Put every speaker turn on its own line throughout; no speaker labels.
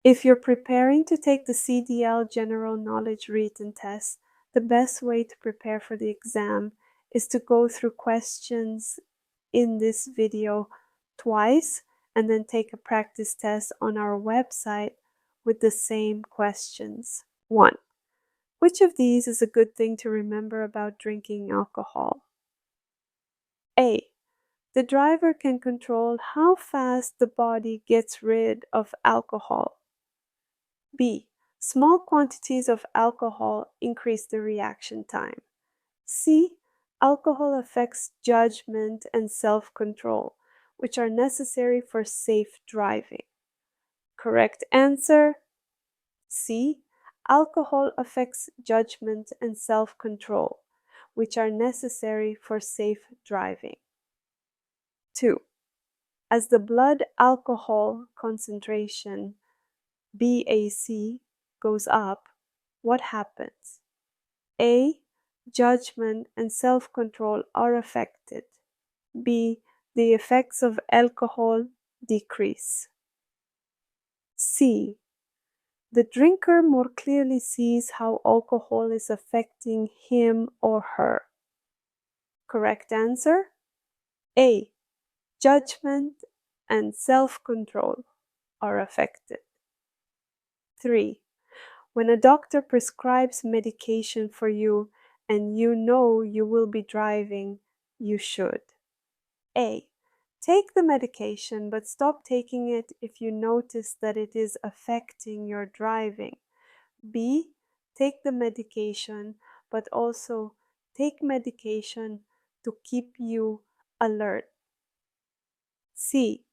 If you're preparing to take the CDL General Knowledge Written Test, the best way to prepare for the exam is to go through questions in this video twice and then take a practice test on our website with the same questions. 1. Which of these is a good thing to remember about drinking alcohol? A. The driver can control how fast the body gets rid of alcohol. B. Small quantities of alcohol increase the reaction time. C. Alcohol affects judgment and self-control, which are necessary for safe driving. Correct answer: C. Alcohol affects judgment and self-control, which are necessary for safe driving. 2. As the blood alcohol concentration, BAC, goes up, what happens? A. Judgment and self-control are affected. B. The effects of alcohol decrease. C. The drinker more clearly sees how alcohol is affecting him or her. Correct answer: A. Judgment and self-control are affected. 3. When a doctor prescribes medication for you and you know you will be driving, you should: A. Take the medication but stop taking it if you notice that it is affecting your driving. B. Take the medication but also take medication to keep you alert. C.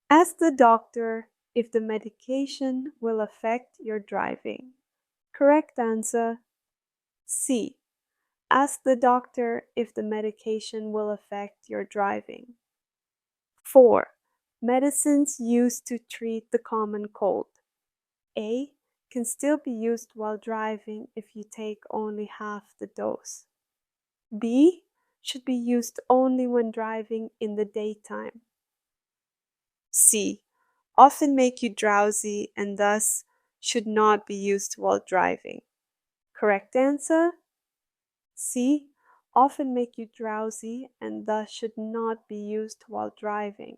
Ask the doctor if the medication will affect your driving. Correct answer: C. Ask the doctor if the medication will affect your driving. 4. Medicines used to treat the common cold. A. Can still be used while driving if you take only half the dose. B. Should be used only when driving in the daytime. C. Often make you drowsy and thus should not be used while driving. Correct answer: C. Often make you drowsy and thus should not be used while driving.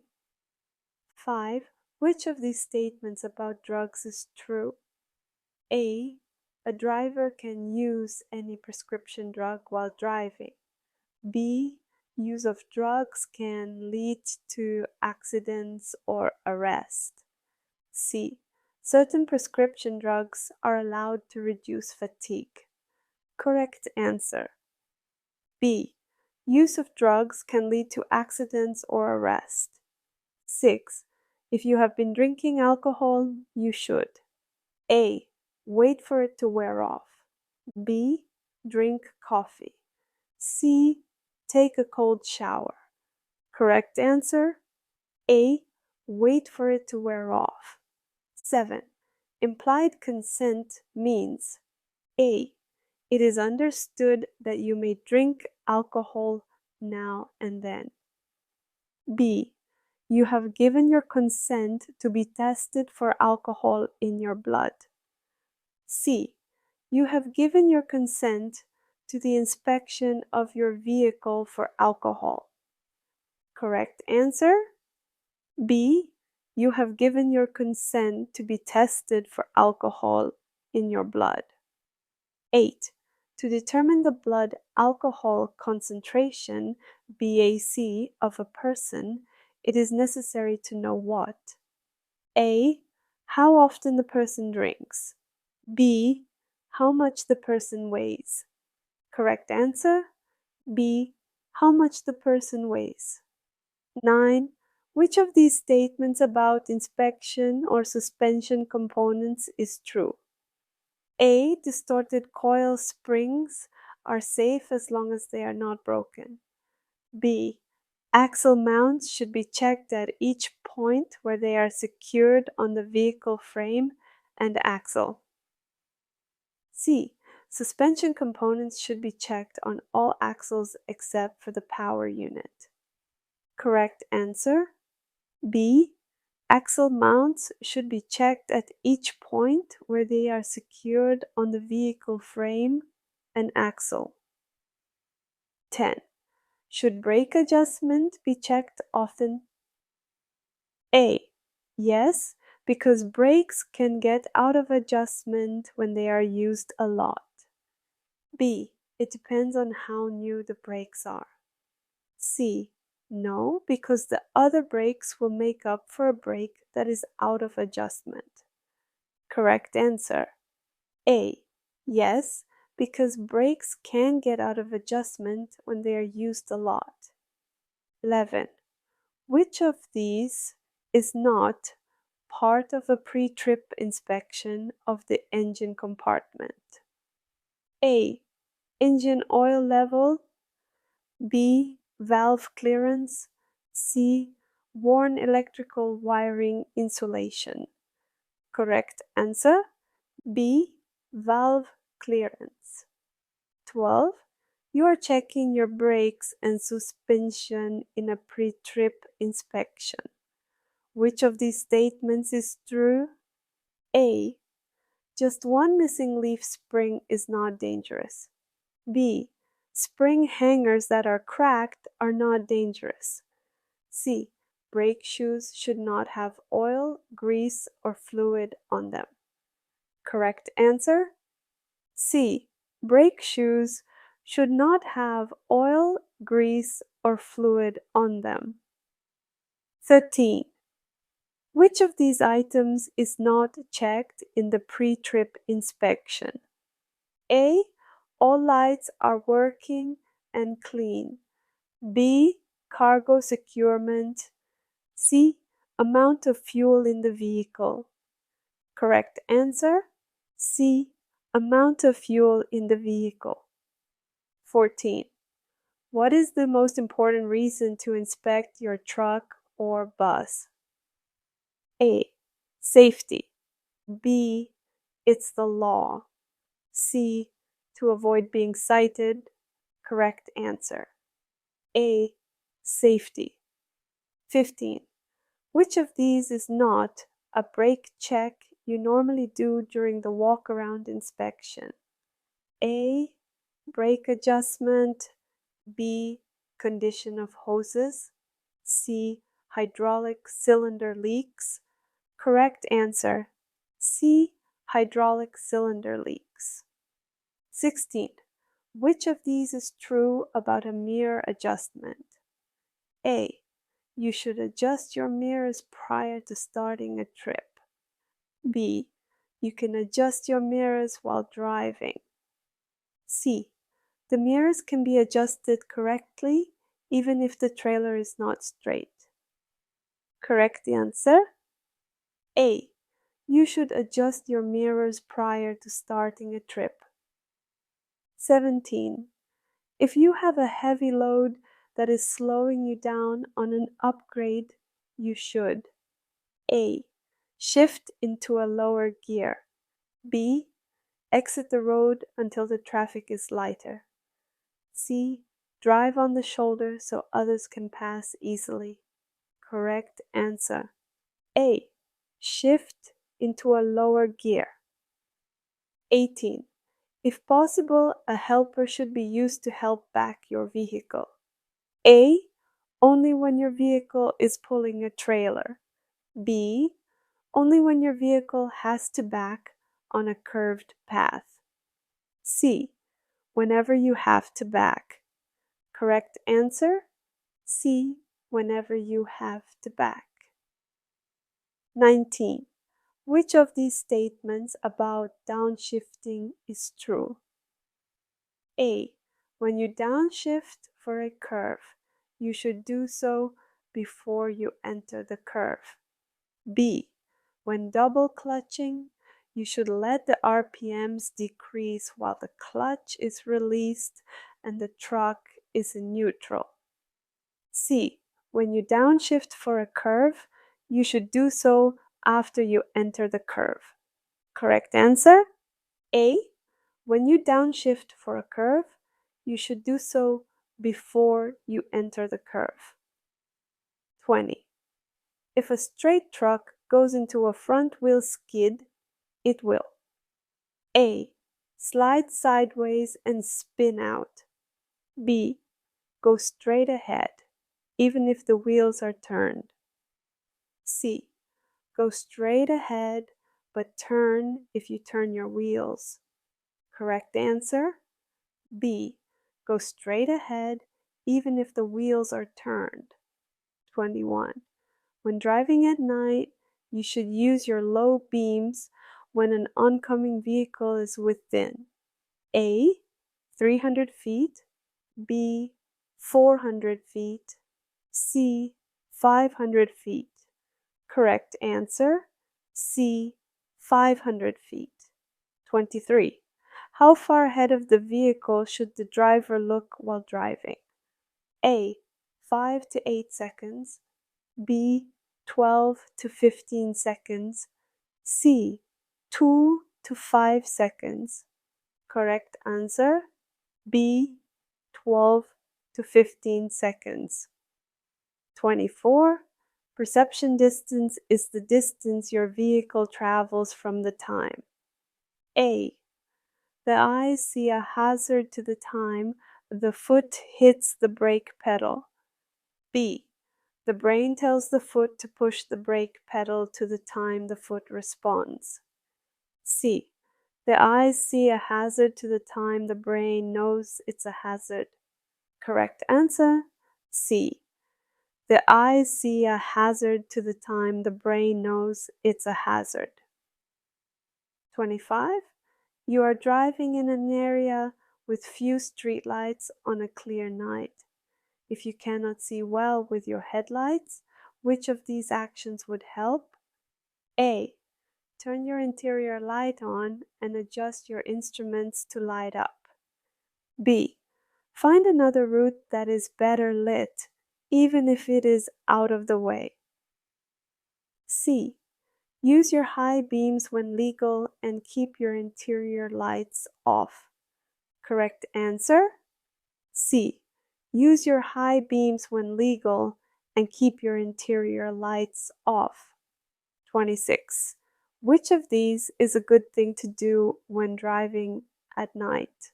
5. Which of these statements about drugs is true? A. A driver can use any prescription drug while driving. B. Use of drugs can lead to accidents or arrest. C. Certain prescription drugs are allowed to reduce fatigue. Correct answer: B. Use of drugs can lead to accidents or arrest. 6. If you have been drinking alcohol, you should: A. Wait for it to wear off. B. Drink coffee. C. Take a cold shower. Correct answer: A. Wait for it to wear off. 7. Implied consent means: A. It is understood that you may drink alcohol now and then. B. You have given your consent to be tested for alcohol in your blood. C. You have given your consent to the inspection of your vehicle for alcohol. Correct answer: B. You have given your consent to be tested for alcohol in your blood. 8. To determine the blood alcohol concentration, BAC, of a person, it is necessary to know what? A. How often the person drinks. B. How much the person weighs. Correct answer: B. How much the person weighs. 9. Which of these statements about inspection or suspension components is true? A. Distorted coil springs are safe as long as they are not broken. B. Axle mounts should be checked at each point where they are secured on the vehicle frame and axle. C. Suspension components should be checked on all axles except for the power unit. Correct answer: B. Axle mounts should be checked at each point where they are secured on the vehicle frame and axle. 10. Should brake adjustment be checked often? A. Yes, because brakes can get out of adjustment when they are used a lot. B. It depends on how new the brakes are. C. No, because the other brakes will make up for a brake that is out of adjustment. Correct answer. A. Yes, because brakes can get out of adjustment when they are used a lot. 11. Which of these is not part of a pre-trip inspection of the engine compartment? A. Engine oil level. B. Valve clearance. C. Worn electrical wiring insulation. Correct answer. B. Valve clearance. 12. You are checking your brakes and suspension in a pre-trip inspection. Which of these statements is true? A. Just one missing leaf spring is not dangerous. B. Spring hangers that are cracked are not dangerous. C. Brake shoes should not have oil, grease, or fluid on them. Correct answer? C. Brake shoes should not have oil, grease, or fluid on them. 13. Which of these items is not checked in the pre-trip inspection? A. All lights are working and clean. B. Cargo securement. C. Amount of fuel in the vehicle. Correct answer? C. Amount of fuel in the vehicle. 14. What is the most important reason to inspect your truck or bus? A. Safety. B. It's the law. C. To avoid being cited. Correct answer. A. Safety. 15. Which of these is not a brake check you normally do during the walk-around inspection? A. Brake adjustment. B. Condition of hoses. C. Hydraulic cylinder leaks. Correct answer. C. Hydraulic cylinder leaks. 16. Which of these is true about a mirror adjustment? A. You should adjust your mirrors prior to starting a trip. B. You can adjust your mirrors while driving. C. The mirrors can be adjusted correctly even if the trailer is not straight. Correct answer? A. You should adjust your mirrors prior to starting a trip. 17. If you have a heavy load that is slowing you down on an upgrade, you should A. Shift into a lower gear. B. Exit the road until the traffic is lighter. C. Drive on the shoulder so others can pass easily. Correct answer. A. Shift into a lower gear. 18. If possible, a helper should be used to help back your vehicle. A. Only when your vehicle is pulling a trailer. B. Only when your vehicle has to back on a curved path. C. Whenever you have to back. Correct answer? C. Whenever you have to back. 19. Which of these statements about downshifting is true? A. When you downshift for a curve, you should do so before you enter the curve. B. When double clutching, you should let the RPMs decrease while the clutch is released and the truck is in neutral. C. When you downshift for a curve, you should do so after you enter the curve. Correct answer? A. When you downshift for a curve, you should do so before you enter the curve. 20. If a straight truck goes into a front wheel skid, it will A. Slide sideways and spin out. B. Go straight ahead, even if the wheels are turned. C. Go straight ahead, but turn if you turn your wheels. Correct answer? B. Go straight ahead, even if the wheels are turned. 21. When driving at night, you should use your low beams when an oncoming vehicle is within A. 300 feet, B. 400 feet, C. 500 feet. Correct answer, C. 500 feet. 23. How far ahead of the vehicle should the driver look while driving? A. 5 to 8 seconds, B. 12 to 15 seconds, C. 2 to 5 seconds. Correct answer, B. 12 to 15 seconds. 24. Perception distance is the distance your vehicle travels from the time. A. The eyes see a hazard to the time the foot hits the brake pedal. B. The brain tells the foot to push the brake pedal to the time the foot responds. C. The eyes see a hazard to the time the brain knows it's a hazard. Correct answer, C. The eyes see a hazard to the time the brain knows it's a hazard. 25. You are driving in an area with few streetlights on a clear night. If you cannot see well with your headlights, which of these actions would help? A. Turn your interior light on and adjust your instruments to light up. B. Find another route that is better lit, even if it is out of the way. C. Use your high beams when legal and keep your interior lights off. Correct answer? C. Use your high beams when legal and keep your interior lights off. 26. Which of these is a good thing to do when driving at night?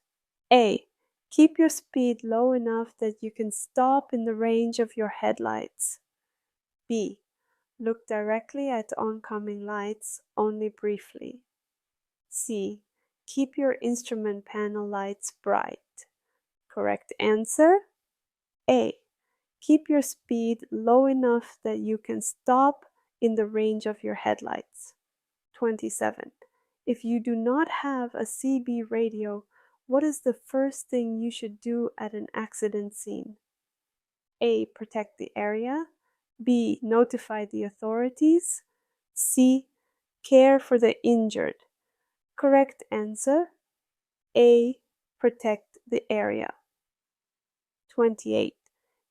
A. Keep your speed low enough that you can stop in the range of your headlights. B. Look directly at oncoming lights only briefly. C. Keep your instrument panel lights bright. Correct answer? A. Keep your speed low enough that you can stop in the range of your headlights. 27. If you do not have a CB radio, what is the first thing you should do at an accident scene? A. Protect the area. B. Notify the authorities. C. Care for the injured. Correct answer, A. Protect the area. 28.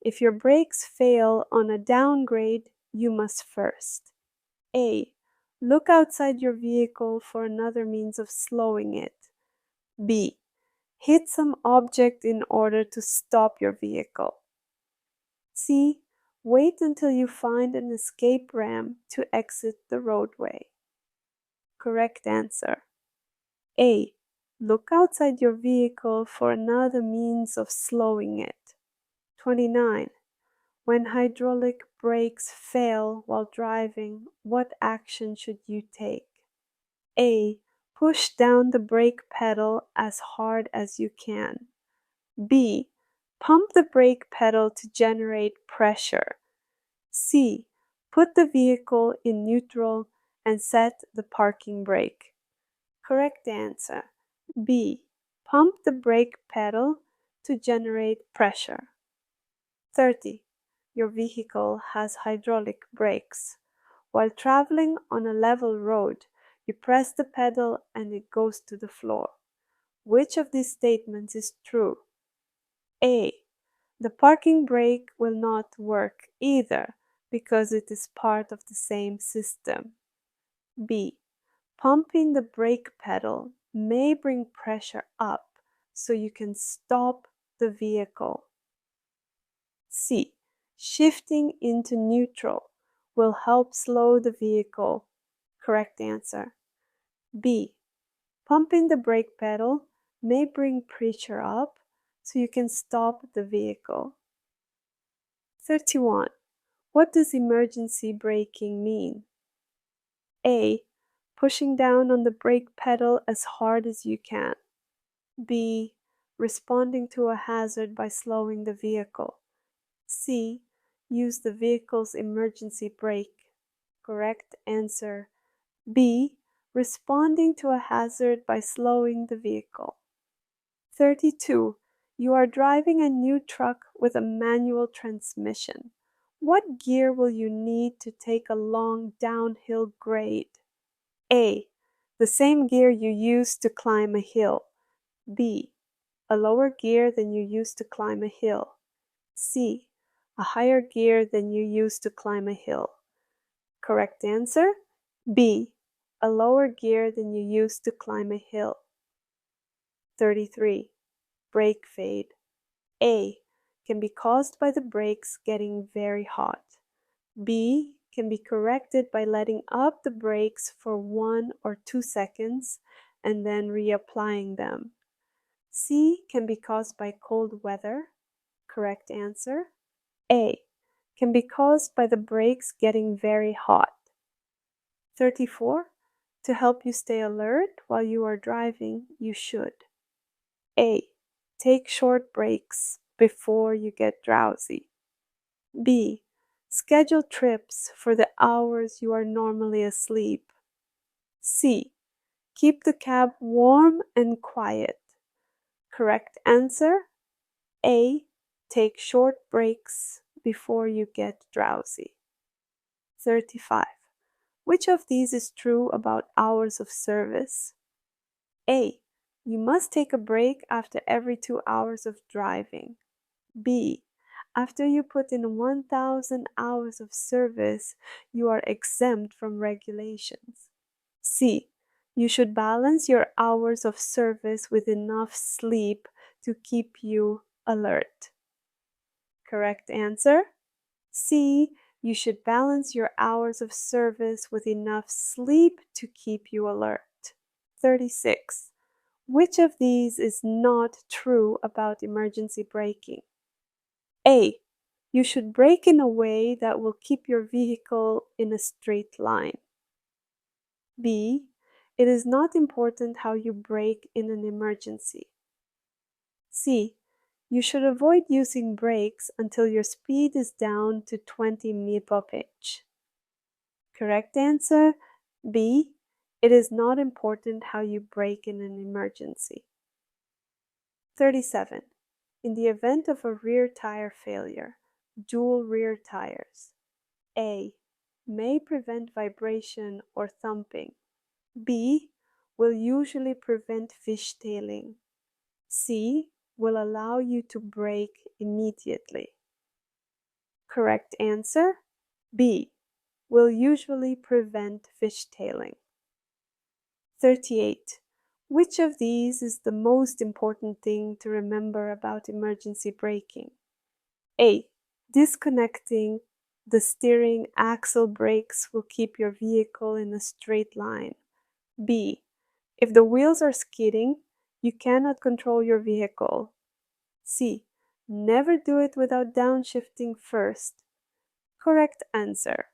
If your brakes fail on a downgrade, you must first A. Look outside your vehicle for another means of slowing it. B. Hit some object in order to stop your vehicle. C. Wait until you find an escape ramp to exit the roadway. Correct answer, A. Look outside your vehicle for another means of slowing it. 29. When hydraulic brakes fail while driving, what action should you take? A. Push down the brake pedal as hard as you can. B. Pump the brake pedal to generate pressure. C. Put the vehicle in neutral and set the parking brake. Correct answer, B. Pump the brake pedal to generate pressure. 30. Your vehicle has hydraulic brakes. While traveling on a level road, you press the pedal and it goes to the floor. Which of these statements is true? A. The parking brake will not work either because it is part of the same system. B. Pumping the brake pedal may bring pressure up so you can stop the vehicle. C. Shifting into neutral will help slow the vehicle. Correct answer. B. Pumping the brake pedal may bring pressure up so you can stop the vehicle. 31. What does emergency braking mean? A. Pushing down on the brake pedal as hard as you can. B. Responding to a hazard by slowing the vehicle. C. Use the vehicle's emergency brake. Correct answer. B. Responding to a hazard by slowing the vehicle. 32. You are driving a new truck with a manual transmission. What gear will you need to take a long downhill grade? A. The same gear you use to climb a hill. B. A lower gear than you use to climb a hill. C. A higher gear than you use to climb a hill. Correct answer? B. A lower gear than you use to climb a hill. 33. Brake fade. A. Can be caused by the brakes getting very hot. B. Can be corrected by letting up the brakes for 1 or 2 seconds and then reapplying them. C. Can be caused by cold weather. Correct answer. A. Can be caused by the brakes getting very hot. 34. To help you stay alert while you are driving, you should A. Take short breaks before you get drowsy. B. Schedule trips for the hours you are normally asleep. C. Keep the cab warm and quiet. Correct answer? A. Take short breaks before you get drowsy. 35. Which of these is true about hours of service? A. You must take a break after every 2 hours of driving. B. After you put in 1,000 hours of service, you are exempt from regulations. C. You should balance your hours of service with enough sleep to keep you alert. Correct answer? C. You should balance your hours of service with enough sleep to keep you alert. 36. Which of these is not true about emergency braking? A. You should brake in a way that will keep your vehicle in a straight line. B. It is not important how you brake in an emergency. C. You should avoid using brakes until your speed is down to 20 mph. Correct answer? B. It is not important how you brake in an emergency. 37. In the event of a rear tire failure, dual rear tires. A. May prevent vibration or thumping. B. Will usually prevent fishtailing. C. Will allow you to brake immediately. Correct answer? B. Will usually prevent fishtailing. 38. Which of these is the most important thing to remember about emergency braking? A. Disconnecting the steering axle brakes will keep your vehicle in a straight line. B. If the wheels are skidding, you cannot control your vehicle. C. Never do it without downshifting first. Correct answer.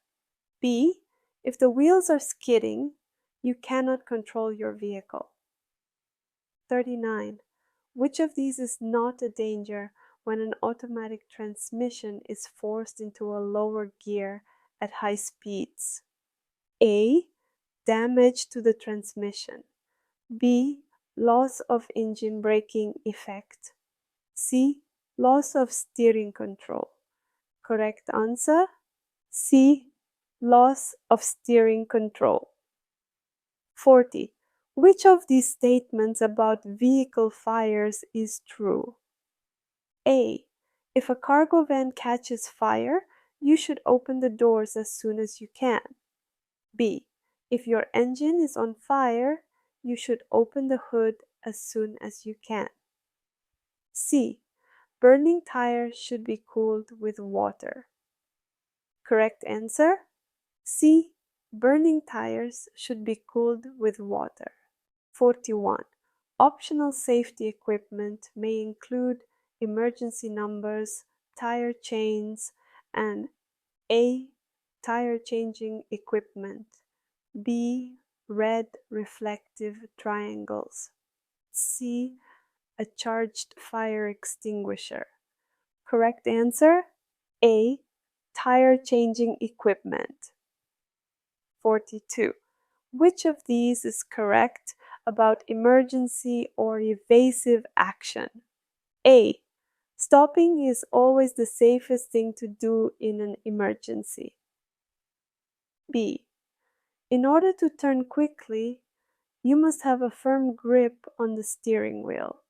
B. If the wheels are skidding, you cannot control your vehicle. 39. Which of these is not a danger when an automatic transmission is forced into a lower gear at high speeds? A. Damage to the transmission. B. Loss of engine braking effect. C. Loss of steering control. Correct answer? C. Loss of steering control. 40. Which of these statements about vehicle fires is true? A. If a cargo van catches fire, you should open the doors as soon as you can. B. If your engine is on fire, you should open the hood as soon as you can. C. Burning tires should be cooled with water. Correct answer? C. Burning tires should be cooled with water. 41. Optional safety equipment may include emergency numbers, tire chains, and A. Tire changing equipment. B. Red reflective triangles. C. A charged fire extinguisher. Correct answer? A. Tire changing equipment. 42. Which of these is correct about emergency or evasive action? A. Stopping is always the safest thing to do in an emergency. B. In order to turn quickly, you must have a firm grip on the steering wheel.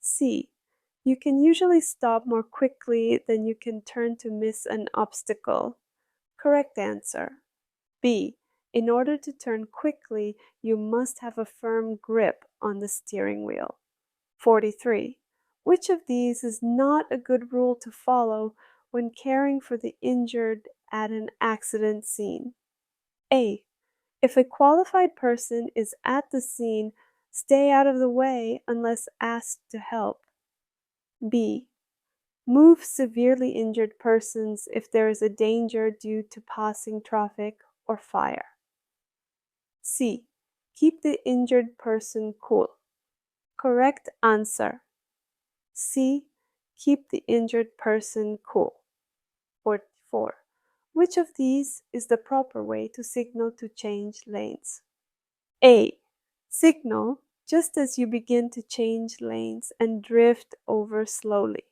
C. You can usually stop more quickly than you can turn to miss an obstacle. Correct answer. B. In order to turn quickly, you must have a firm grip on the steering wheel. 43. Which of these is not a good rule to follow when caring for the injured at an accident scene? A. If a qualified person is at the scene, stay out of the way unless asked to help. B. Move severely injured persons if there is a danger due to passing traffic or fire. C. Keep the injured person cool. Correct answer. C. Keep the injured person cool. 44. Which of these is the proper way to signal to change lanes? A. Signal just as you begin to change lanes and drift over slowly.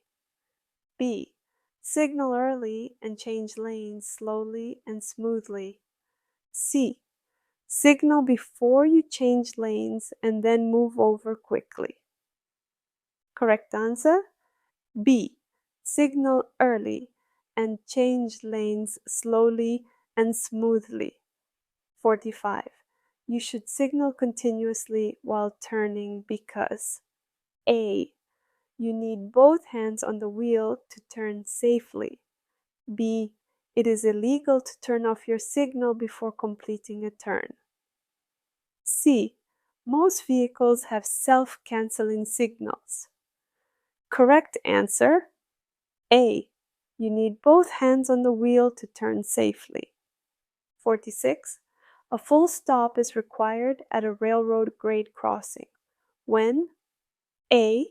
B. Signal early and change lanes slowly and smoothly. C. Signal before you change lanes and then move over quickly. Correct answer? B. Signal early and change lanes slowly and smoothly. 45. You should signal continuously while turning because A. You need both hands on the wheel to turn safely. B. It is illegal to turn off your signal before completing a turn. C. Most vehicles have self-canceling signals. Correct answer: A. You need both hands on the wheel to turn safely. 46. A full stop is required at a railroad grade crossing when A.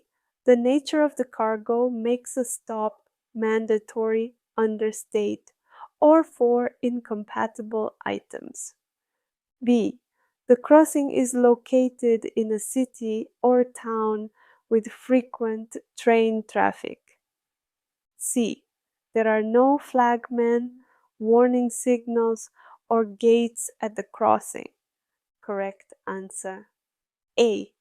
The nature of the cargo makes a stop mandatory under state or for incompatible items. B. The crossing is located in a city or town with frequent train traffic. C. There are no flagmen, warning signals, or gates at the crossing. Correct answer. A.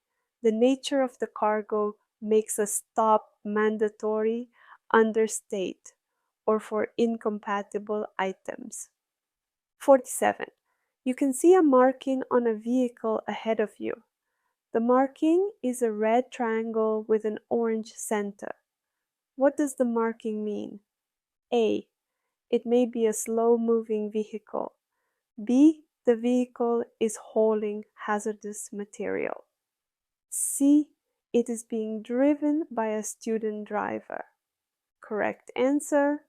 The nature of the cargo makes a stop mandatory under state or for incompatible items. 47. You can see a marking on a vehicle ahead of you. The marking is a red triangle with an orange center. What does the marking mean? A. It may be a slow-moving vehicle. B. The vehicle is hauling hazardous material. C. It is being driven by a student driver. Correct answer: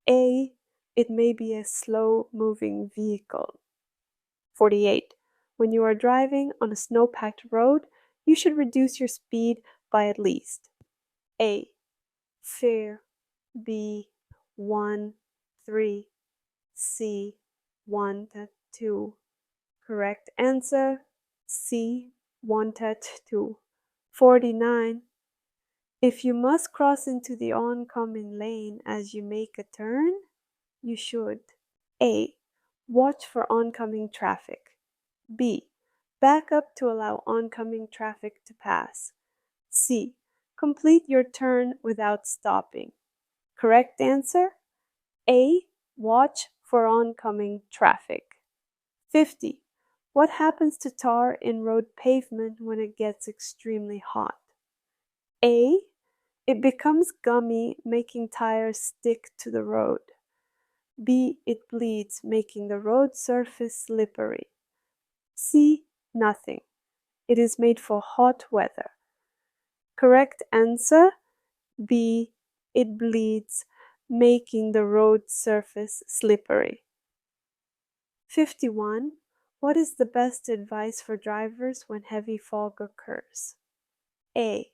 A. It may be a slow-moving vehicle. 48. When you are driving on a snow-packed road, you should reduce your speed by at least A. Fair. B. 1, 3. C. 1 to 2. Correct answer: C. 1 to 2. 49. If you must cross into the oncoming lane as you make a turn, you should A. Watch for oncoming traffic. B. Back up to allow oncoming traffic to pass. C. Complete your turn without stopping. Correct answer: A. Watch for oncoming traffic. 50. What happens to tar in road pavement when it gets extremely hot? A. It becomes gummy, making tires stick to the road. B. It bleeds, making the road surface slippery. C. Nothing. It is made for hot weather. Correct answer B. It bleeds, making the road surface slippery. 51. What is the best advice for drivers when heavy fog occurs? A.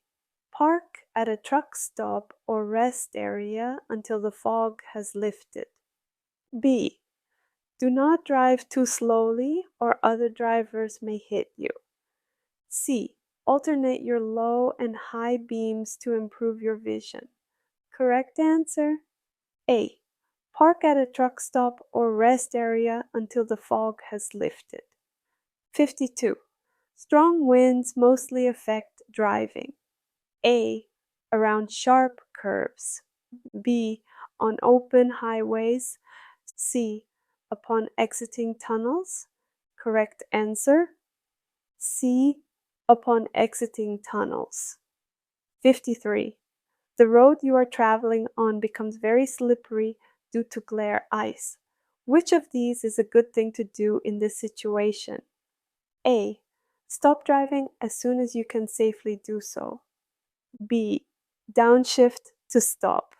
Park at a truck stop or rest area until the fog has lifted. B. Do not drive too slowly or other drivers may hit you. C. Alternate your low and high beams to improve your vision. Correct answer A. Park at a truck stop or rest area until the fog has lifted. 52. Strong winds mostly affect driving. A. Around sharp curves. B. On open highways. C. Upon exiting tunnels. Correct answer C. Upon exiting tunnels. 53. The road you are traveling on becomes very slippery due to glare ice. Which of these is a good thing to do in this situation? A. Stop driving as soon as you can safely do so. B. Downshift to stop.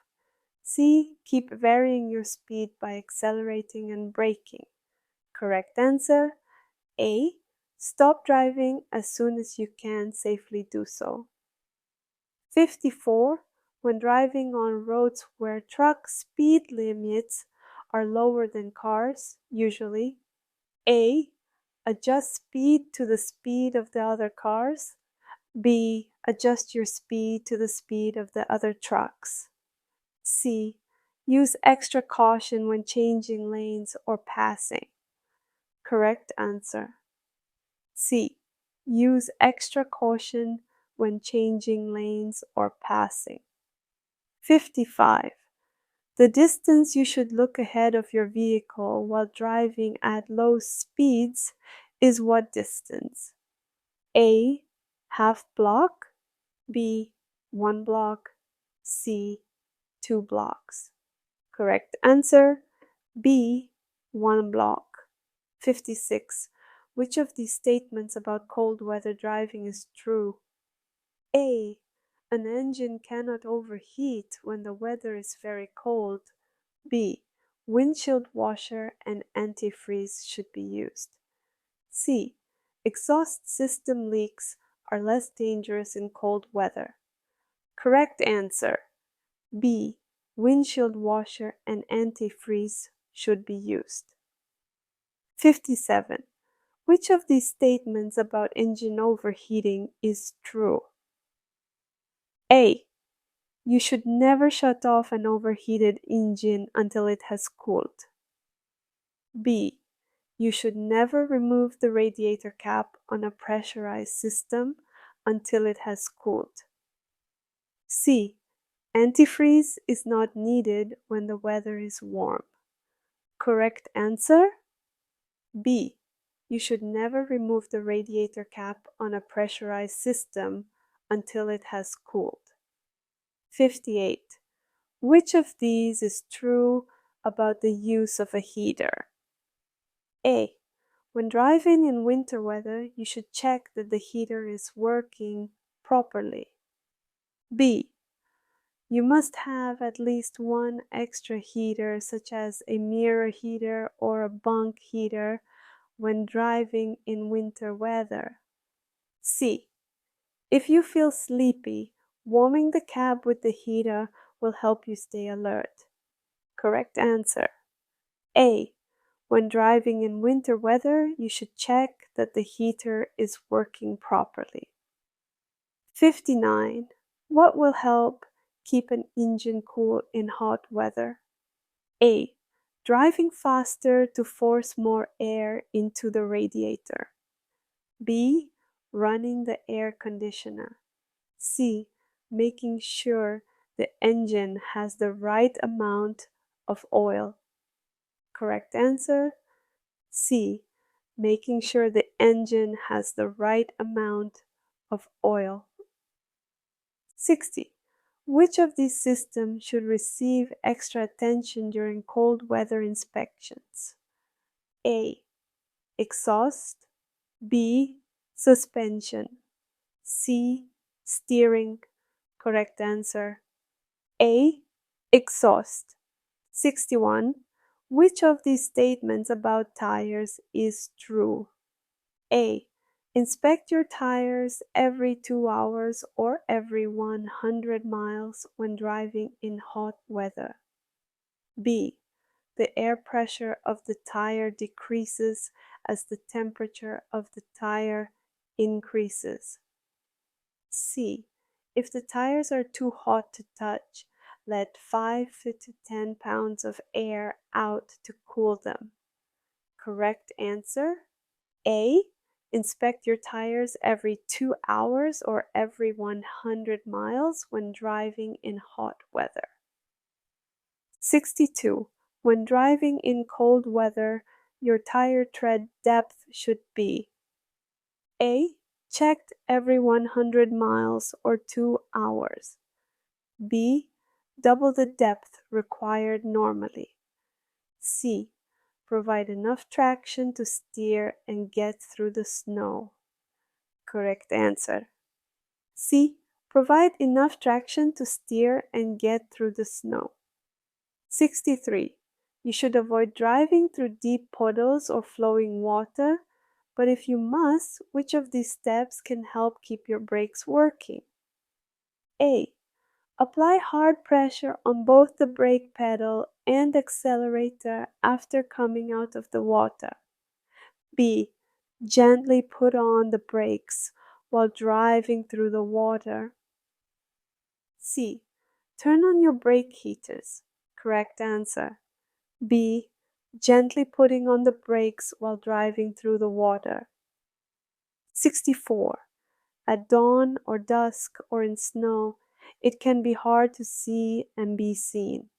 C. Keep varying your speed by accelerating and braking. Correct answer A. Stop driving as soon as you can safely do so. 54. When driving on roads where truck speed limits are lower than cars, usually, A. Adjust speed to the speed of the other cars. B. Adjust your speed to the speed of the other trucks. C. Use extra caution when changing lanes or passing. Correct answer C. Use extra caution when changing lanes or passing. 55. The distance you should look ahead of your vehicle while driving at low speeds is what distance? A. Half block. B. 1 block. C. 2 blocks. Correct answer B. 1 block. 56. Which of these statements about cold weather driving is true? A. An engine cannot overheat when the weather is very cold. B. Windshield washer and antifreeze should be used. C. Exhaust system leaks are less dangerous in cold weather. Correct answer B. Windshield washer and antifreeze should be used. 57. Which of these statements about engine overheating is true? A. You should never shut off an overheated engine until it has cooled. B. You should never remove the radiator cap on a pressurized system until it has cooled. C. Antifreeze is not needed when the weather is warm. Correct answer? B. You should never remove the radiator cap on a pressurized system until it has cooled. 58. Which of these is true about the use of a heater? A. When driving in winter weather, you should check that the heater is working properly. B. You must have at least one extra heater, such as a mirror heater or a bunk heater, when driving in winter weather. C. If you feel sleepy, warming the cab with the heater will help you stay alert. Correct answer A. When driving in winter weather, you should check that the heater is working properly. 59. What will help keep an engine cool in hot weather? A. Driving faster to force more air into the radiator. B. Running the air conditioner. C. Making sure the engine has the right amount of oil. Correct answer C. Making sure the engine has the right amount of oil. 60. Which of these systems should receive extra attention during cold weather inspections? A. Exhaust. B. Suspension. C. Steering. Correct answer. A. Exhaust. 61. Which of these statements about tires is true? A. Inspect your tires every 2 hours or every 100 miles when driving in hot weather. B. The air pressure of the tire decreases as the temperature of the tire increases. C. If the tires are too hot to touch, let 5 to 10 pounds of air out to cool them. Correct answer. A. Inspect your tires every 2 hours or every 100 miles when driving in hot weather. 62. When driving in cold weather, your tire tread depth should be A. Checked every 100 miles or 2 hours. B. Double the depth required normally. C. Provide enough traction to steer and get through the snow. Correct answer. C. Provide enough traction to steer and get through the snow. 63. You should avoid driving through deep puddles or flowing water, but if you must, which of these steps can help keep your brakes working? A. Apply hard pressure on both the brake pedal and accelerator after coming out of the water. B. Gently put on the brakes while driving through the water. C. Turn on your brake heaters. Correct answer. B. Gently putting on the brakes while driving through the water. 64. At dawn or dusk or in snow, it can be hard to see and be seen.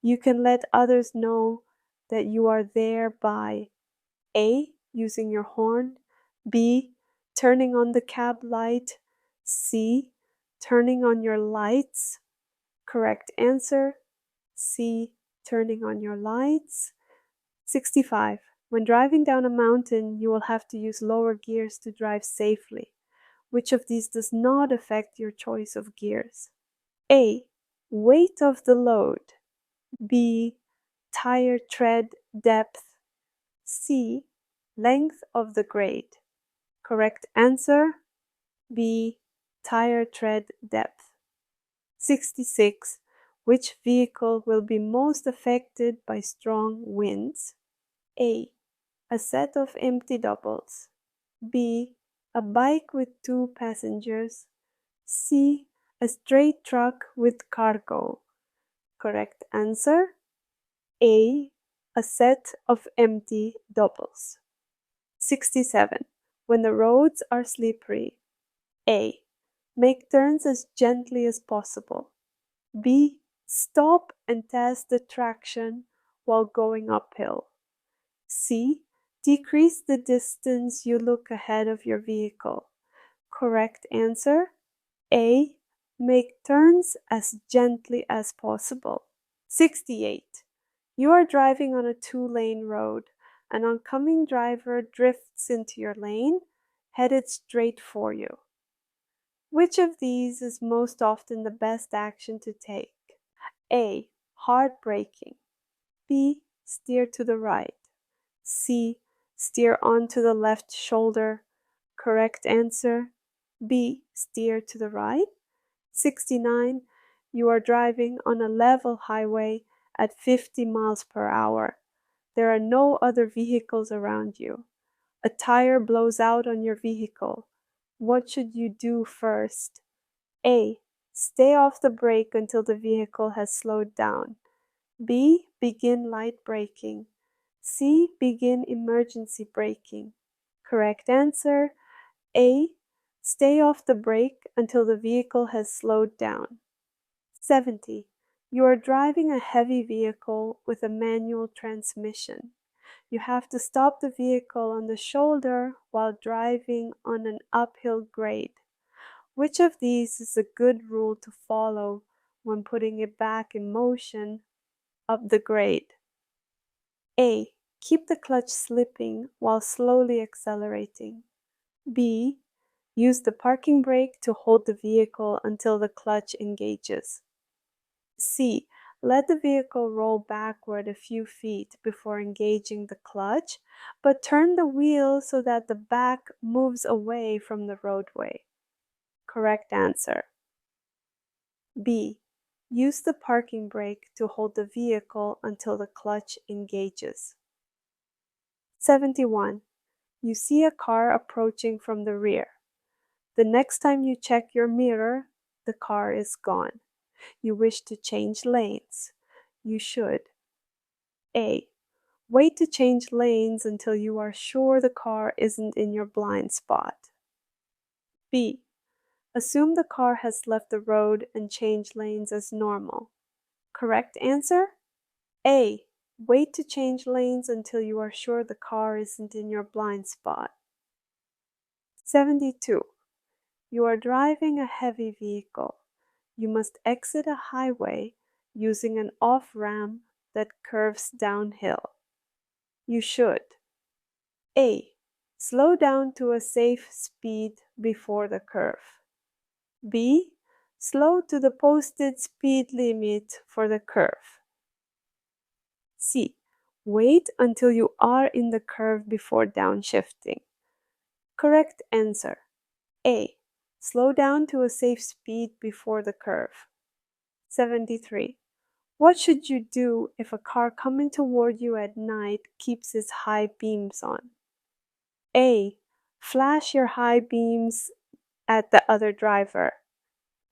You can let others know that you are there by A. Using your horn. B. Turning on the cab light. C. Turning on your lights. Correct answer. C. Turning on your lights. 65. When driving down a mountain, you will have to use lower gears to drive safely. Which of these does not affect your choice of gears? A. Weight of the load. B. Tire tread depth. C. Length of the grade. Correct answer. B. Tire tread depth. 66. Which vehicle will be most affected by strong winds? A. A set of empty doubles. B. A bike with 2 passengers. C. A straight truck with cargo. Correct answer. A. A set of empty doubles. 67. When the roads are slippery. A. Make turns as gently as possible. B. Stop and test the traction while going uphill. C. Decrease the distance you look ahead of your vehicle. Correct answer. A. Make turns as gently as possible. 68. You are driving on a 2-lane road. An oncoming driver drifts into your lane, headed straight for you. Which of these is most often the best action to take? A. Hard braking. B. Steer to the right. C. Steer onto the left shoulder. Correct answer. B. Steer to the right. 69. You are driving on a level highway at 50 miles per hour. There are no other vehicles around you. A tire blows out on your vehicle. What should you do first? A. Stay off the brake until the vehicle has slowed down. B. Begin light braking. C. Begin emergency braking. Correct answer. A. Stay off the brake until the vehicle has slowed down. 70. You are driving a heavy vehicle with a manual transmission. You have to stop the vehicle on the shoulder while driving on an uphill grade. Which of these is a good rule to follow when putting it back in motion up the grade? A. Keep the clutch slipping while slowly accelerating. B. Use the parking brake to hold the vehicle until the clutch engages. C. Let the vehicle roll backward a few feet before engaging the clutch, but turn the wheel so that the back moves away from the roadway. Correct answer. B. Use the parking brake to hold the vehicle until the clutch engages. 71. You see a car approaching from the rear. The next time you check your mirror, the car is gone. You wish to change lanes. You should: A. Wait to change lanes until you are sure the car isn't in your blind spot. B. Assume the car has left the road and change lanes as normal. Correct answer: A. Wait to change lanes until you are sure the car isn't in your blind spot. 72. You are driving a heavy vehicle. You must exit a highway using an off-ramp that curves downhill. You should: A. Slow down to a safe speed before the curve. B. Slow to the posted speed limit for the curve. C. Wait until you are in the curve before downshifting. Correct answer: A. Slow down to a safe speed before the curve. 73. What should you do if a car coming toward you at night keeps its high beams on? A. Flash your high beams at the other driver.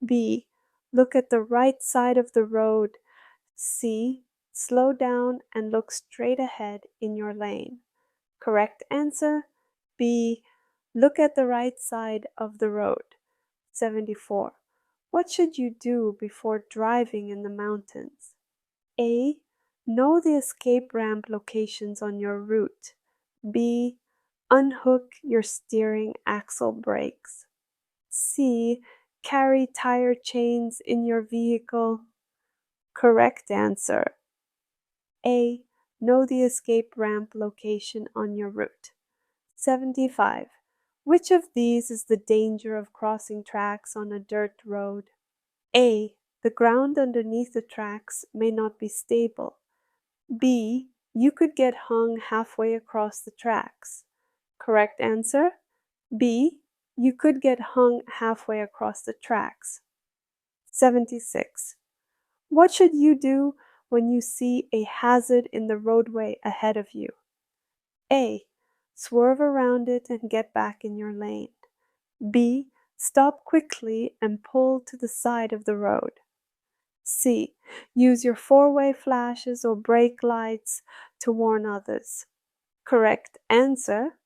B. Look at the right side of the road. C. Slow down and look straight ahead in your lane. Correct answer: B. Look at the right side of the road. 74. What should you do before driving in the mountains? A. Know the escape ramp locations on your route. B. Unhook your steering axle brakes. C. Carry tire chains in your vehicle. Correct answer: A. Know the escape ramp location on your route. 75. Which of these is the danger of crossing tracks on a dirt road? A. The ground underneath the tracks may not be stable. B. You could get hung halfway across the tracks. Correct answer: B. You could get hung halfway across the tracks. 76. What should you do when you see a hazard in the roadway ahead of you? A. Swerve around it and get back in your lane. B. Stop quickly and pull to the side of the road. C. Use your four-way flashes or brake lights to warn others. Correct answer: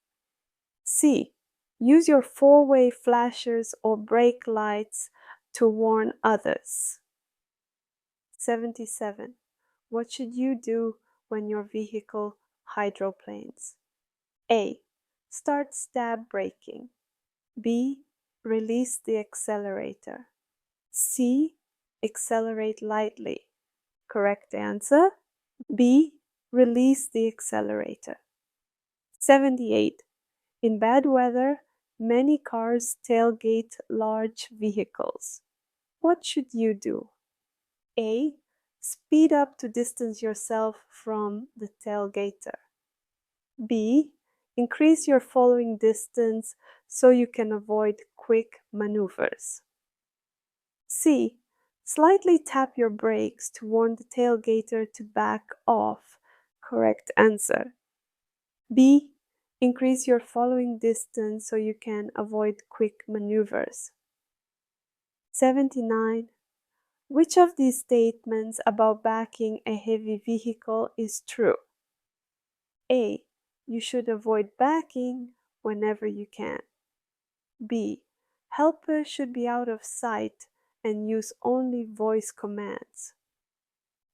C. Use your four-way flashers or brake lights to warn others. 77. What should you do when your vehicle hydroplanes? A. Start stab braking. B. Release the accelerator. C. Accelerate lightly. Correct answer: B. Release the accelerator. 78. In bad weather, many cars tailgate large vehicles. What should you do? A. Speed up to distance yourself from the tailgater. B. Increase your following distance so you can avoid quick maneuvers. C. Slightly tap your brakes to warn the tailgater to back off. Correct answer: B. Increase your following distance so you can avoid quick maneuvers. 79. Which of these statements about backing a heavy vehicle is true? A. You should avoid backing whenever you can. B. Helpers should be out of sight and use only voice commands.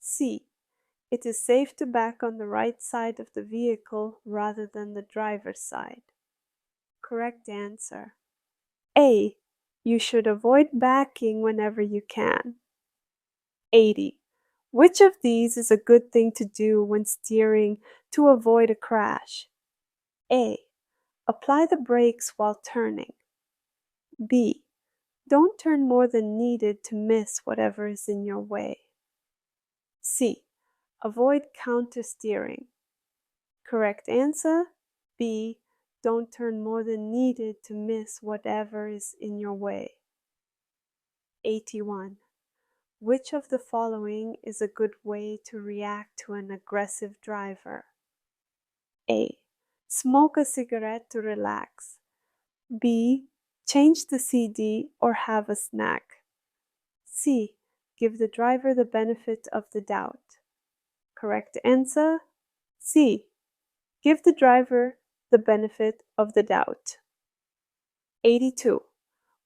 C. It is safe to back on the right side of the vehicle rather than the driver's side. Correct answer: A. You should avoid backing whenever you can. 80. Which of these is a good thing to do when steering to avoid a crash? A. Apply the brakes while turning. B. Don't turn more than needed to miss whatever is in your way. C. Avoid counter steering. Correct answer, B. Don't turn more than needed to miss whatever is in your way. 81. Which of the following is a good way to react to an aggressive driver? A. Smoke a cigarette to relax. B. Change the CD or have a snack. C. Give the driver the benefit of the doubt. Correct answer, C. Give the driver the benefit of the doubt. 82.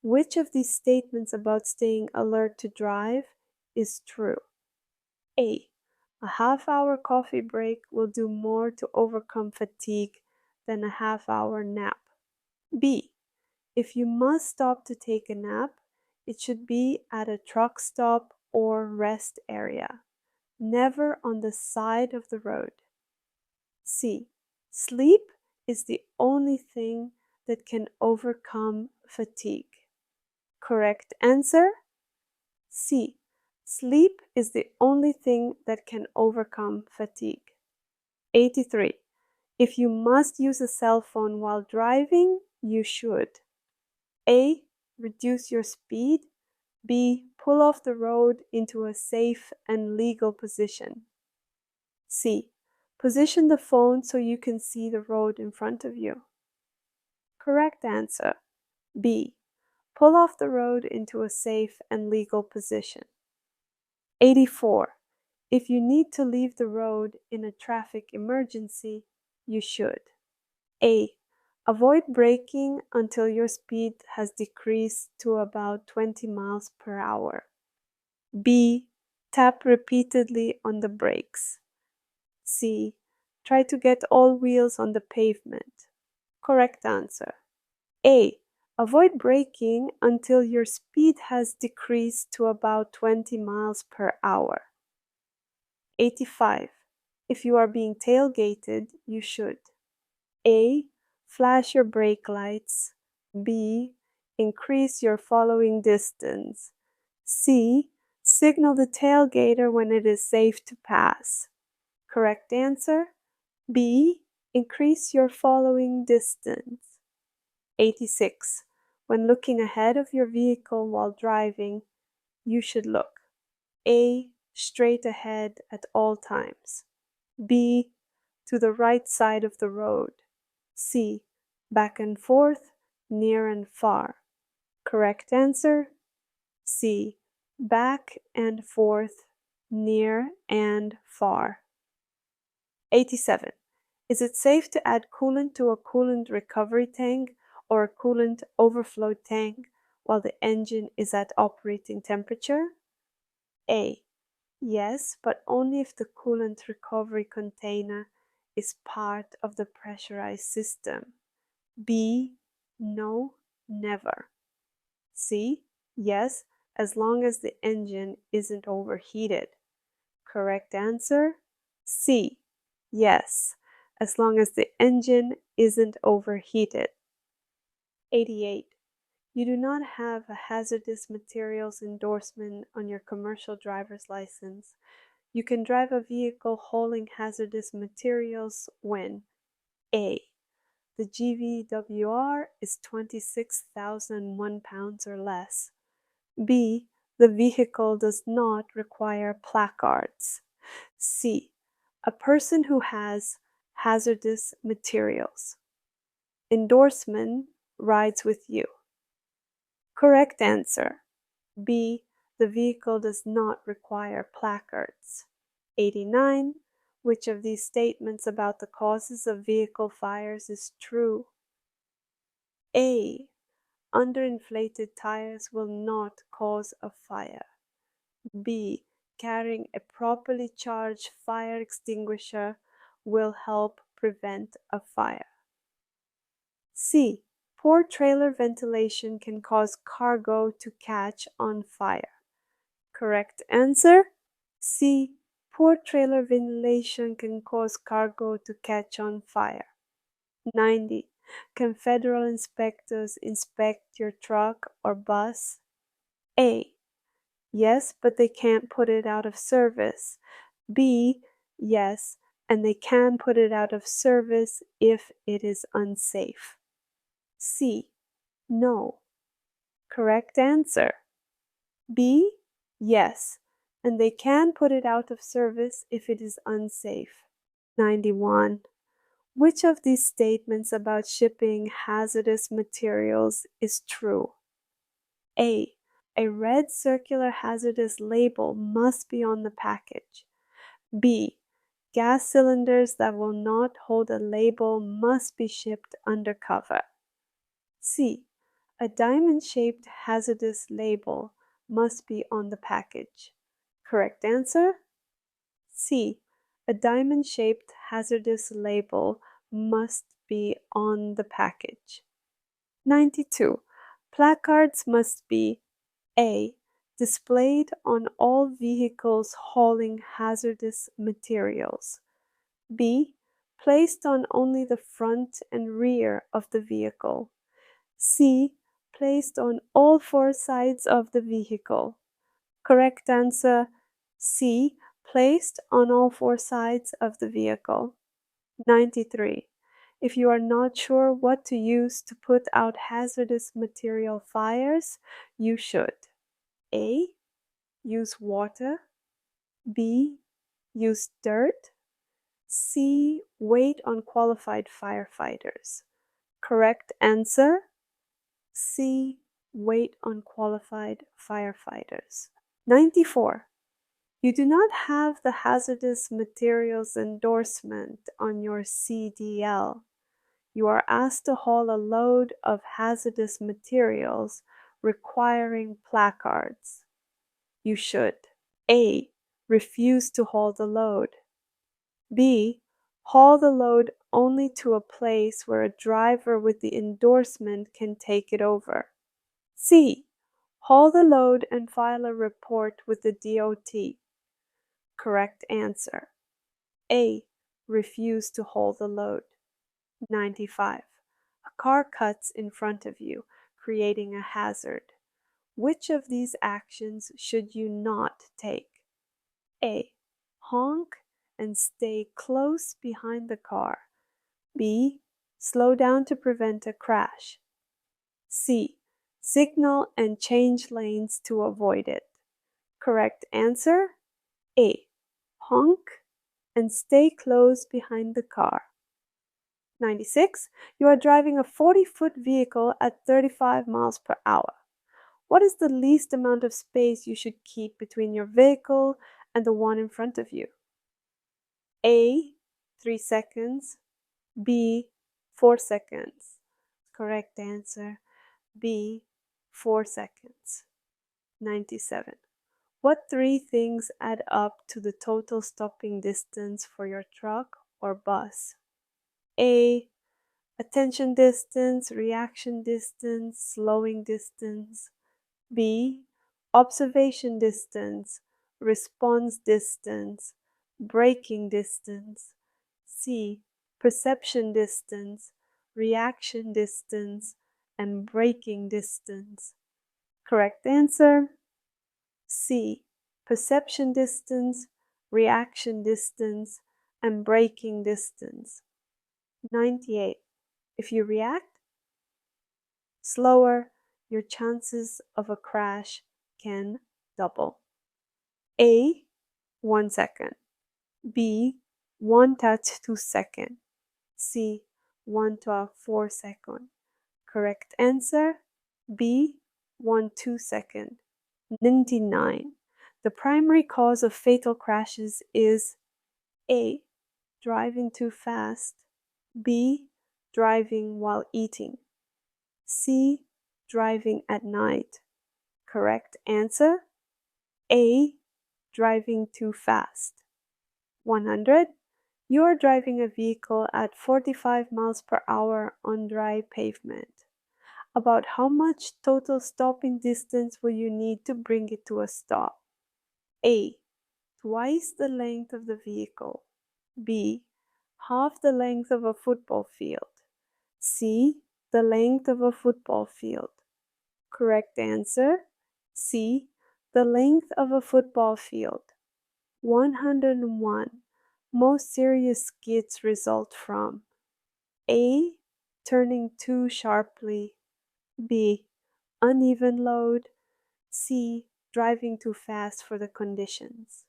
Which of these statements about staying alert to drive is true? A. A half-hour coffee break will do more to overcome fatigue than a half-hour nap. B. If you must stop to take a nap, it should be at a truck stop or rest area, never on the side of the road. C. Sleep is the only thing that can overcome fatigue. Correct answer, C. Sleep is the only thing that can overcome fatigue. 83. If you must use a cell phone while driving, you should A. Reduce your speed. B. Pull off the road into a safe and legal position. C. Position the phone so you can see the road in front of you. Correct answer, B. Pull off the road into a safe and legal position. 84. If you need to leave the road in a traffic emergency, you should A. Avoid braking until your speed has decreased to about 20 miles per hour. B. Tap repeatedly on the brakes. C. Try to get all wheels on the pavement. Correct answer, A. Avoid braking until your speed has decreased to about 20 miles per hour. 85. If you are being tailgated, you should A. Flash your brake lights. B. Increase your following distance. C. Signal the tailgater when it is safe to pass. Correct answer, B. Increase your following distance. 86. When looking ahead of your vehicle while driving, you should look A. Straight ahead at all times. B. To the right side of the road. C. Back and forth, near and far. Correct answer, C. Back and forth, near and far. 87. Is it safe to add coolant to a coolant recovery tank or a coolant overflow tank while the engine is at operating temperature? A. Yes, but only if the coolant recovery container is part of the pressurized system. B. No, never. C. Yes, as long as the engine isn't overheated. Correct answer, C. Yes, as long as the engine isn't overheated. 88. You do not have a hazardous materials endorsement on your commercial driver's license. You can drive a vehicle hauling hazardous materials when A. The GVWR is 26,001 pounds or less. B. The vehicle does not require placards. C. A person who has hazardous materials endorsement rides with you. Correct answer, B. The vehicle does not require placards. 89. Which of these statements about the causes of vehicle fires is true? A. Underinflated tires will not cause a fire. B. Carrying a properly charged fire extinguisher will help prevent a fire. C. Poor trailer ventilation can cause cargo to catch on fire. Correct answer. C. Poor trailer ventilation can cause cargo to catch on fire. 90. Can federal inspectors inspect your truck or bus? A. Yes, but they can't put it out of service. B. Yes, and they can put it out of service if it is unsafe. C. No. Correct answer. B. Yes, and they can put it out of service if it is unsafe. 91. Which of these statements about shipping hazardous materials is true? A. A red circular hazardous label must be on the package. B. Gas cylinders that will not hold a label must be shipped undercover. C. A diamond-shaped hazardous label must be on the package. Correct answer? C. A diamond-shaped hazardous label must be on the package. 92. Placards must be A. Displayed on all vehicles hauling hazardous materials. B. Placed on only the front and rear of the vehicle. C. Placed on all four sides of the vehicle. Correct answer C. Placed on all four sides of the vehicle. 93. If you are not sure what to use to put out hazardous material fires, you should A. Use water. B. Use dirt. C. Wait on qualified firefighters. Correct answer C. Wait on qualified firefighters. 94. You do not have the hazardous materials endorsement on your CDL. You are asked to haul a load of hazardous materials requiring placards. You should A. Refuse to haul the load. B. Haul the load only to a place where a driver with the endorsement can take it over. C. Haul the load and file a report with the DOT. Correct answer. A. Refuse to haul the load. 95. A car cuts in front of you, creating a hazard. Which of these actions should you not take? A. Honk and stay close behind the car. B. Slow down to prevent a crash. C. Signal and change lanes to avoid it. Correct answer? A. Honk and stay close behind the car. 96. You are driving a 40-foot vehicle at 35 miles per hour. What is the least amount of space you should keep between your vehicle and the one in front of you? A. 3 seconds. B. 4 seconds. Correct answer. B. 4 seconds. 97. What three things add up to the total stopping distance for your truck or bus? A. Attention distance, reaction distance, slowing distance. B. Observation distance, response distance, braking distance. C. Perception distance, reaction distance, and braking distance. Correct answer? C. Perception distance, reaction distance, and braking distance. 98. If you react slower, your chances of a crash can double. A. 1 second. B. 1 touch 2 second. C. 1 to 4 second. Correct answer? B. 1 2 second. 99. The primary cause of fatal crashes is A. Driving too fast. B. Driving while eating. C. Driving at night. Correct answer? A. Driving too fast. 100. You are driving a vehicle at 45 miles per hour on dry pavement. About how much total stopping distance will you need to bring it to a stop? A. Twice the length of the vehicle. B. Half the length of a football field. C. The length of a football field. Correct answer. C. The length of a football field. 101. Most serious skids result from A. Turning too sharply. B. Uneven load. C. Driving too fast for the conditions.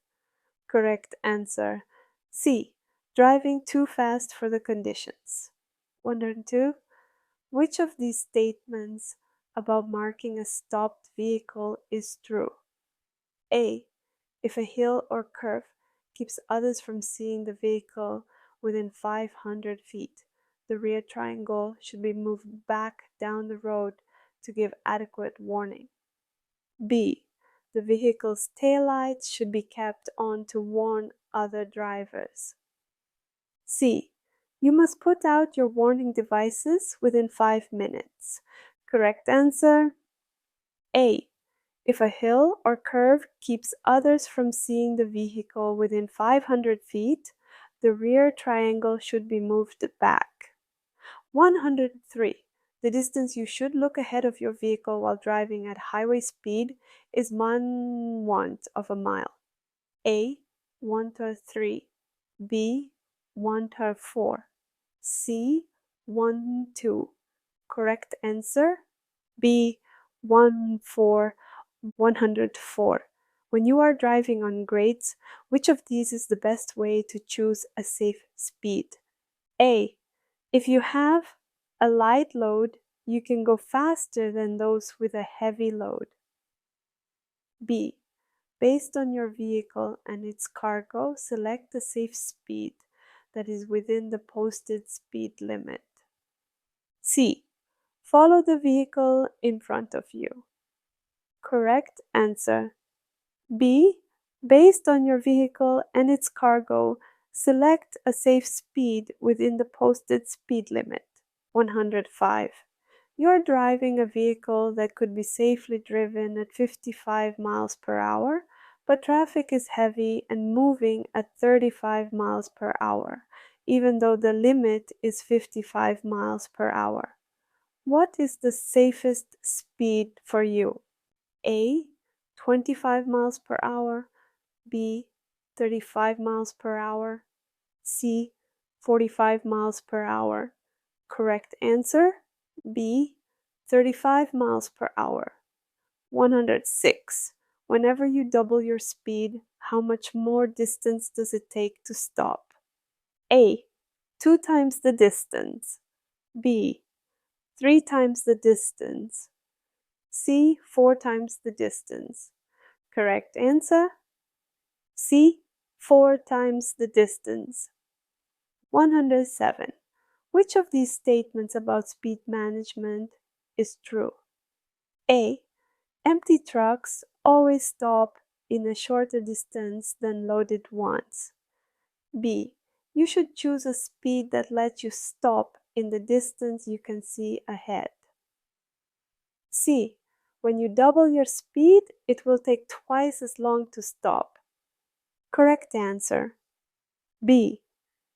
Correct answer. C. Driving too fast for the conditions. 102. Which of these statements about marking a stopped vehicle is true? A. If a hill or curve keeps others from seeing the vehicle within 500 feet, the rear triangle should be moved back down the road to give adequate warning. B. The vehicle's taillights should be kept on to warn other drivers. C. You must put out your warning devices within 5 minutes. Correct answer. A. If a hill or curve keeps others from seeing the vehicle within 500 feet, the rear triangle should be moved back. 103. The distance you should look ahead of your vehicle while driving at highway speed is 1/1 of a mile. A. 1/3. B. 1/4. C. 1/2. Correct answer. B. 1/4. 104. When you are driving on grades, which of these is the best way to choose a safe speed? A. If you have a light load, you can go faster than those with a heavy load. B. Based on your vehicle and its cargo, select the safe speed that is within the posted speed limit. C. Follow the vehicle in front of you. Correct answer. B. Based on your vehicle and its cargo, select a safe speed within the posted speed limit. 105. You are driving a vehicle that could be safely driven at 55 miles per hour, but traffic is heavy and moving at 35 miles per hour, even though the limit is 55 miles per hour. What is the safest speed for you? A. 25 miles per hour. B. 35 miles per hour. C. 45 miles per hour. Correct answer. B. 35 miles per hour. 106. Whenever you double your speed, how much more distance does it take to stop? A. 2 times the distance. B. 3 times the distance. C. 4 times the distance. Correct answer. C. 4 times the distance. 107. Which of these statements about speed management is true? A. Empty trucks always stop in a shorter distance than loaded ones. B. You should choose a speed that lets you stop in the distance you can see ahead. C. When you double your speed, it will take twice as long to stop. Correct answer. B.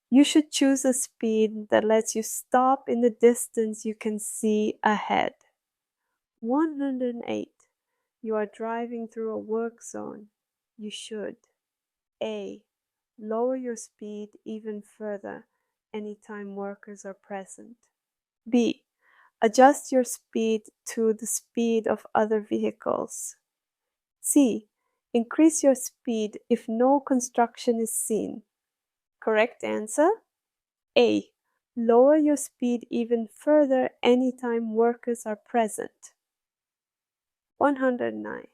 You should choose a speed that lets you stop in the distance you can see ahead. 108. You are driving through a work zone. You should A. Lower your speed even further anytime workers are present. B. Adjust your speed to the speed of other vehicles. C. Increase your speed if no construction is seen. Correct answer? A. Lower your speed even further anytime workers are present. 109.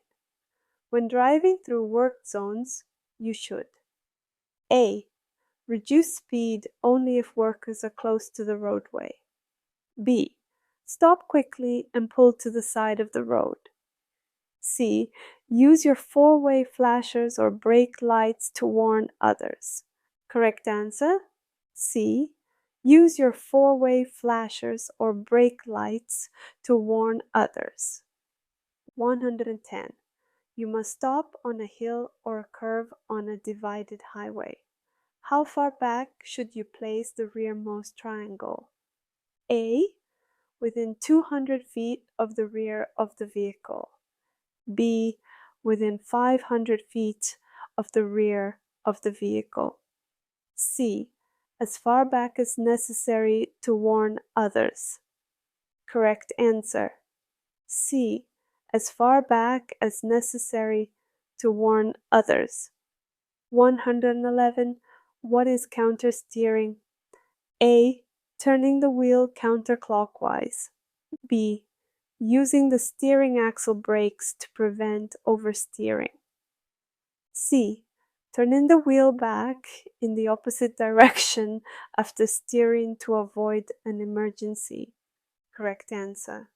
When driving through work zones, you should A. Reduce speed only if workers are close to the roadway. B. Stop quickly and pull to the side of the road. C. Use your four-way flashers or brake lights to warn others. Correct answer? C. Use your four-way flashers or brake lights to warn others. 110. You must stop on a hill or a curve on a divided highway. How far back should you place the rearmost triangle? A. Within 200 feet of the rear of the vehicle. B. Within 500 feet of the rear of the vehicle. C. As far back as necessary to warn others. Correct answer. C. As far back as necessary to warn others. 111. What is countersteering? A. Turning the wheel counterclockwise. B. Using the steering axle brakes to prevent oversteering. C. Turning the wheel back in the opposite direction after steering to avoid an emergency. Correct answer.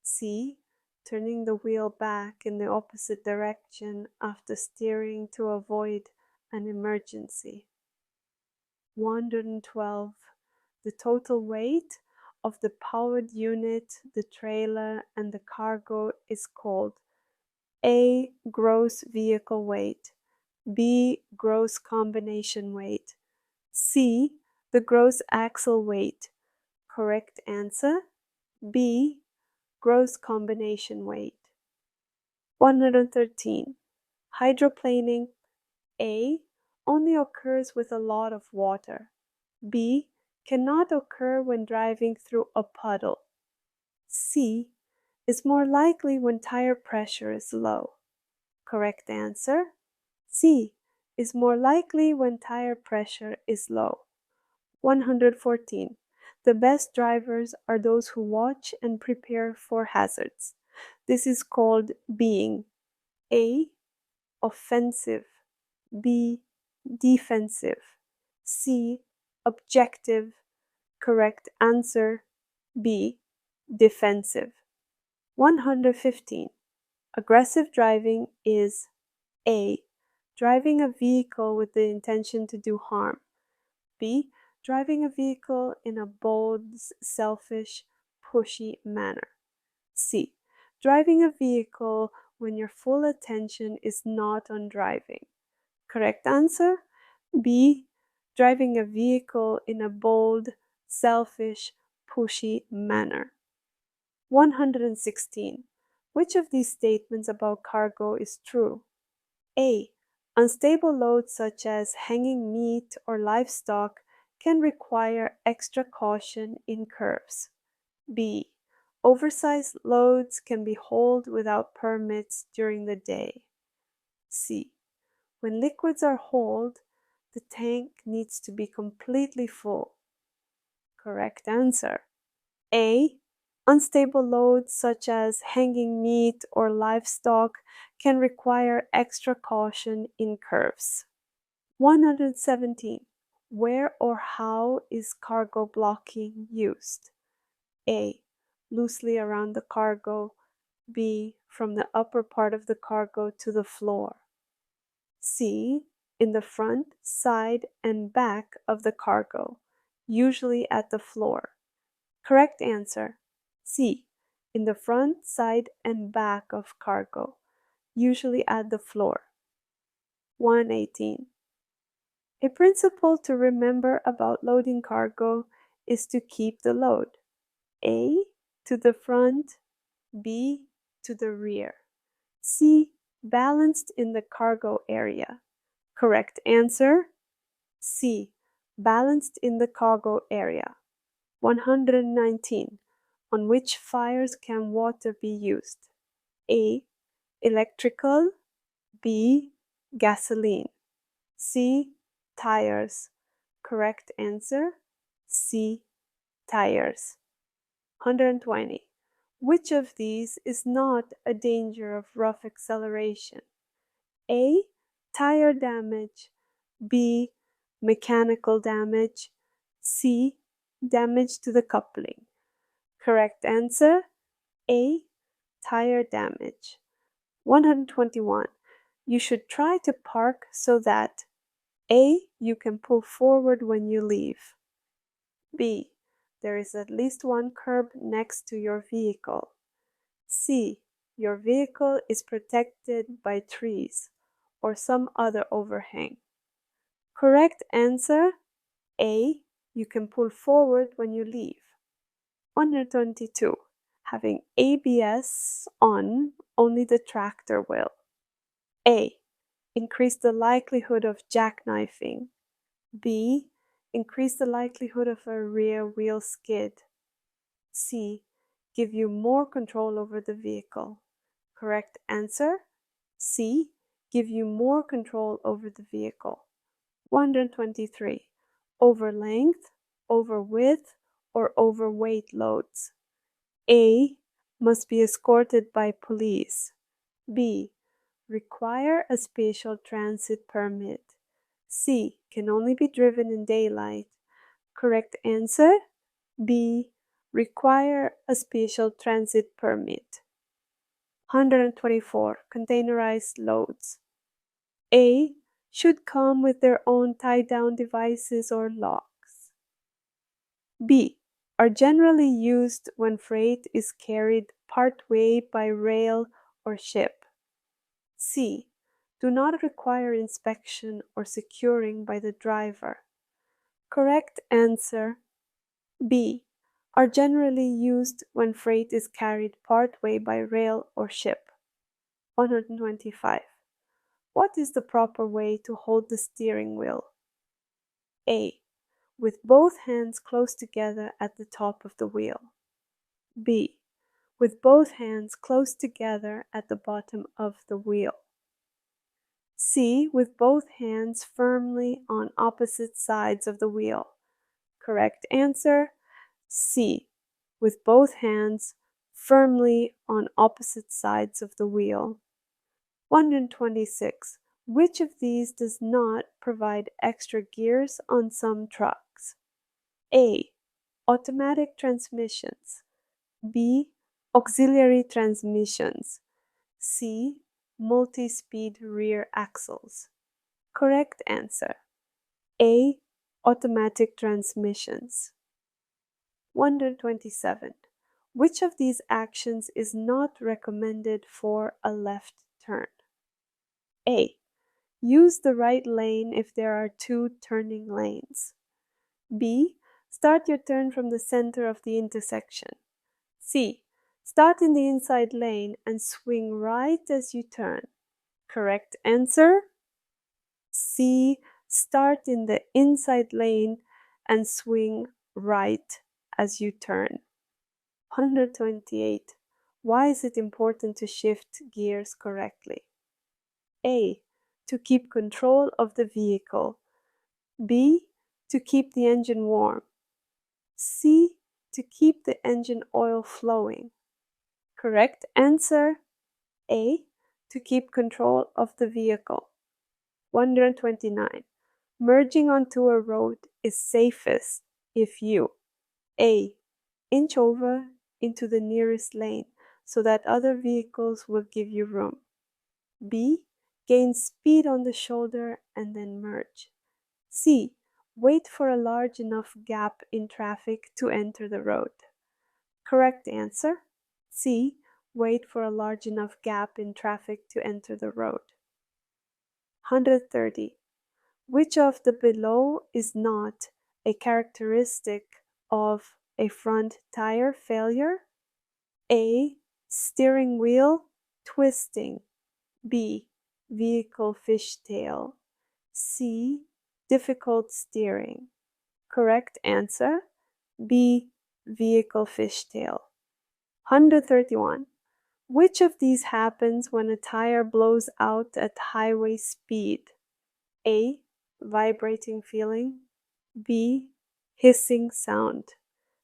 C. Turning the wheel back in the opposite direction after steering to avoid an emergency. 112. The total weight of the powered unit, the trailer, and the cargo is called A. Gross vehicle weight, B. Gross combination weight, C. The gross axle weight. Correct answer, B. Gross combination weight. 113. Hydroplaning. A. Only occurs with a lot of water. B. Cannot occur when driving through a puddle. C. Is more likely when tire pressure is low. Correct answer. C. Is more likely when tire pressure is low. 114. The best drivers are those who watch and prepare for hazards. This is called being A. Offensive, B. Defensive, C. Objective. Correct answer, B. Defensive. 115. Aggressive driving is A. Driving a vehicle with the intention to do harm. B. Driving a vehicle in a bold, selfish, pushy manner. C. Driving a vehicle when your full attention is not on driving. Correct answer, B. Driving a vehicle in a bold, selfish, pushy manner. 116. Which of these statements about cargo is true? A. Unstable loads such as hanging meat or livestock can require extra caution in curves. B. Oversized loads can be hauled without permits during the day. C. When liquids are hauled, the tank needs to be completely full. Correct answer. A. Unstable loads such as hanging meat or livestock can require extra caution in curves. 117. Where or how is cargo blocking used? A. Loosely around the cargo. B. From the upper part of the cargo to the floor. C. In the front, side, and back of the cargo, usually at the floor. Correct answer, C. In the front, side, and back of cargo, usually at the floor. 118. A principle to remember about loading cargo is to keep the load A. To the front, B. To the rear, C. Balanced in the cargo area. Correct answer, C. Balanced in the cargo area. 119. On which fires can water be used? A. Electrical, B. Gasoline, C. Tires. Correct answer, C. Tires. 120. Which of these is not a danger of rough acceleration? A. Tire damage, B. Mechanical damage, C. Damage to the coupling. Correct answer, A. Tire damage. 121. You should try to park so that A. You can pull forward when you leave, B. There is at least one curb next to your vehicle, C. Your vehicle is protected by trees or some other overhang. Correct answer A. You can pull forward when you leave. 122. Having ABS on, only the tractor will. A. Increase the likelihood of jackknifing. B. Increase the likelihood of a rear wheel skid. C. Give you more control over the vehicle. Correct answer C. Give you more control over the vehicle. 123. Over length, over width, or overweight loads. A. Must be escorted by police. B. Require a special transit permit. C. Can only be driven in daylight. Correct answer B. Require a special transit permit. 124. Containerized loads. A. Should come with their own tie-down devices or locks. B. Are generally used when freight is carried part-way by rail or ship. C. Do not require inspection or securing by the driver. Correct answer B. Are generally used when freight is carried part-way by rail or ship. 125. What is the proper way to hold the steering wheel? A. With both hands close together at the top of the wheel. B. With both hands close together at the bottom of the wheel. C. With both hands firmly on opposite sides of the wheel. Correct answer C. With both hands firmly on opposite sides of the wheel. 126. Which of these does not provide extra gears on some trucks? A. Automatic transmissions. B. Auxiliary transmissions. C. Multi-speed rear axles. Correct answer A. Automatic transmissions. 127. Which of these actions is not recommended for a left turn? A. Use the right lane if there are two turning lanes. B. Start your turn from the center of the intersection. C. Start in the inside lane and swing right as you turn. Correct answer C. Start in the inside lane and swing right as you turn. 128. Why is it important to shift gears correctly? A. To keep control of the vehicle. B. To keep the engine warm. C. To keep the engine oil flowing. Correct answer A. To keep control of the vehicle. 129. Merging onto a road is safest if you A. Inch over into the nearest lane so that other vehicles will give you room. B. Gain speed on the shoulder and then merge. C. Wait for a large enough gap in traffic to enter the road. Correct answer C. Wait for a large enough gap in traffic to enter the road. 130. Which of the below is not a characteristic of a front tire failure? A. Steering wheel twisting. B. Vehicle fishtail. C. Difficult steering. Correct answer B. Vehicle fishtail. 131. Which of these happens when a tire blows out at highway speed? A. Vibrating feeling. B. Hissing sound.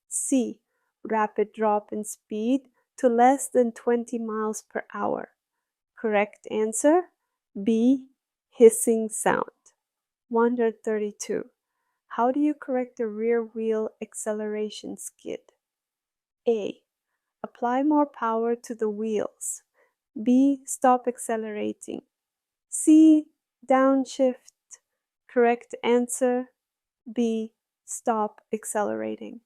C. Rapid drop in speed to less than 20 miles per hour. Correct answer B. Hissing sound. 132. How do you correct a rear wheel acceleration skid? A. Apply more power to the wheels. B. Stop accelerating. C. Downshift. Correct answer B. Stop accelerating.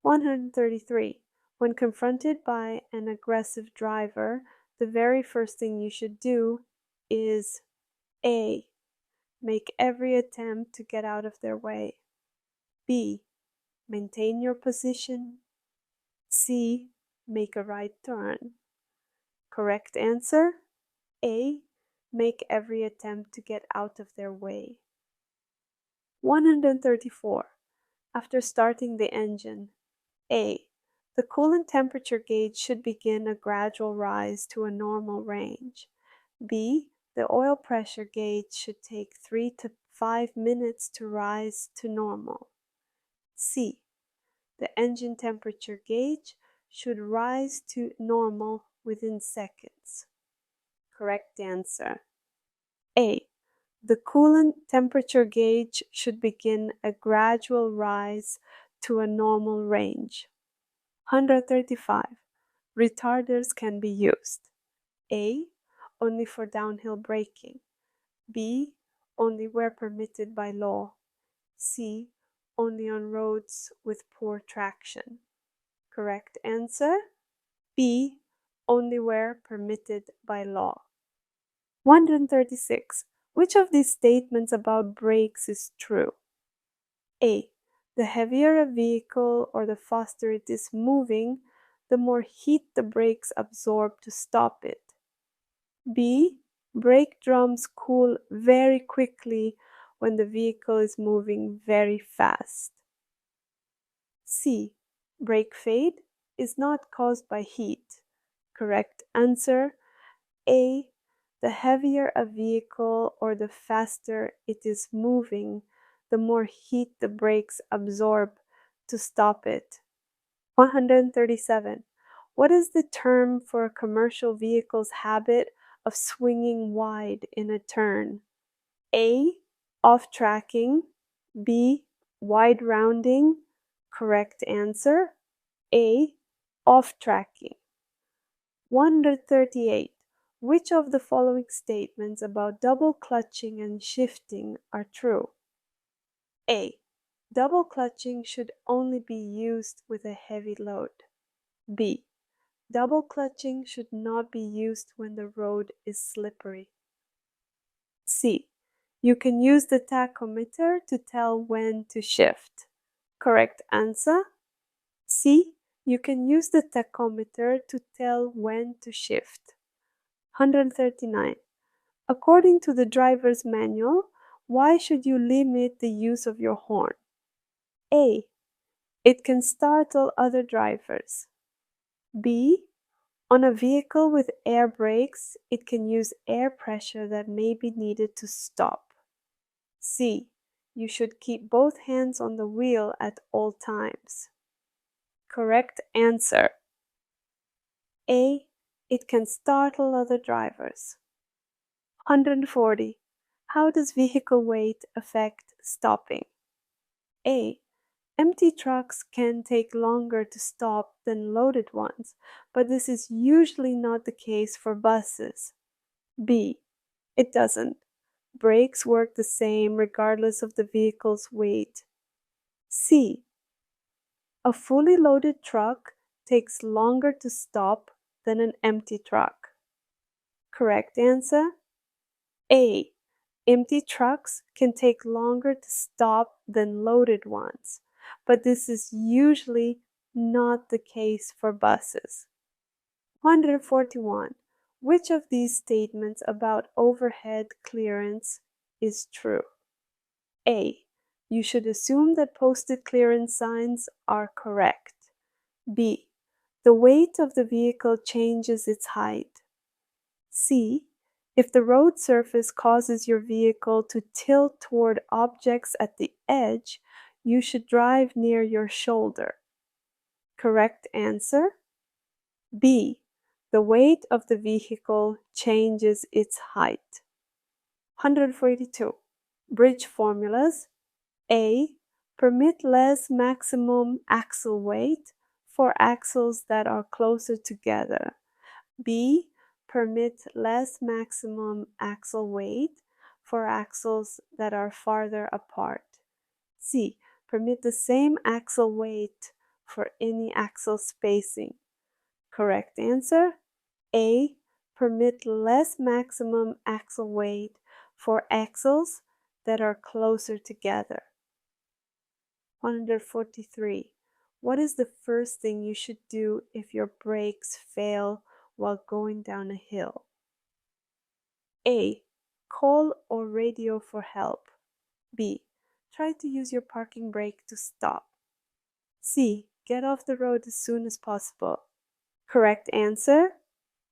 133. When confronted by an aggressive driver, the very first thing you should do is A. Make every attempt to get out of their way. B. Maintain your position. C. Make a right turn. Correct answer? A. Make every attempt to get out of their way. 134. After starting the engine, A. The coolant temperature gauge should begin a gradual rise to a normal range. B. The oil pressure gauge should take 3 to 5 minutes to rise to normal. C. The engine temperature gauge should rise to normal within seconds. Correct answer. A. The coolant temperature gauge should begin a gradual rise to a normal range. 135. Retarders can be used. A. Only for downhill braking. B. Only where permitted by law. C. Only on roads with poor traction. Correct answer? B. Only where permitted by law. 136. Which of these statements about brakes is true? A. The heavier a vehicle or the faster it is moving, the more heat the brakes absorb to stop it. B. Brake drums cool very quickly when the vehicle is moving very fast. C. Brake fade is not caused by heat. Correct answer. A. The heavier a vehicle or the faster it is moving, the more heat the brakes absorb to stop it. 137. What is the term for a commercial vehicle's habit of swinging wide in a turn? A. Off-tracking. B. Wide rounding. Correct answer. A. Off-tracking. 138. Which of the following statements about double clutching and shifting are true? A. Double clutching should only be used with a heavy load. B. Double clutching should not be used when the road is slippery. C. You can use the tachometer to tell when to shift. Correct answer? C. You can use the tachometer to tell when to shift. 139. According to the driver's manual, why should you limit the use of your horn? A. It can startle other drivers. B. On a vehicle with air brakes, it can use air pressure that may be needed to stop. C. You should keep both hands on the wheel at all times. Correct answer. A. It can startle other drivers. 140. How does vehicle weight affect stopping? A. Empty trucks can take longer to stop than loaded ones, but this is usually not the case for buses. B. It doesn't. Brakes work the same regardless of the vehicle's weight. C. A fully loaded truck takes longer to stop than an empty truck. Correct answer? A. Empty trucks can take longer to stop than loaded ones, but this is usually not the case for buses. 141. Which of these statements about overhead clearance is true? A. You should assume that posted clearance signs are correct. B. The weight of the vehicle changes its height. C. If the road surface causes your vehicle to tilt toward objects at the edge, you should drive near your shoulder. Correct answer? B. The weight of the vehicle changes its height. 142. Bridge formulas. A. Permit less maximum axle weight for axles that are closer together. B. Permit less maximum axle weight for axles that are farther apart. C. Permit the same axle weight for any axle spacing. Correct answer? A. permit less maximum axle weight for axles that are closer together. 143. What is the first thing you should do if your brakes fail while going down a hill? A. Call or radio for help. B. Try to use your parking brake to stop. C. Get off the road as soon as possible. Correct answer?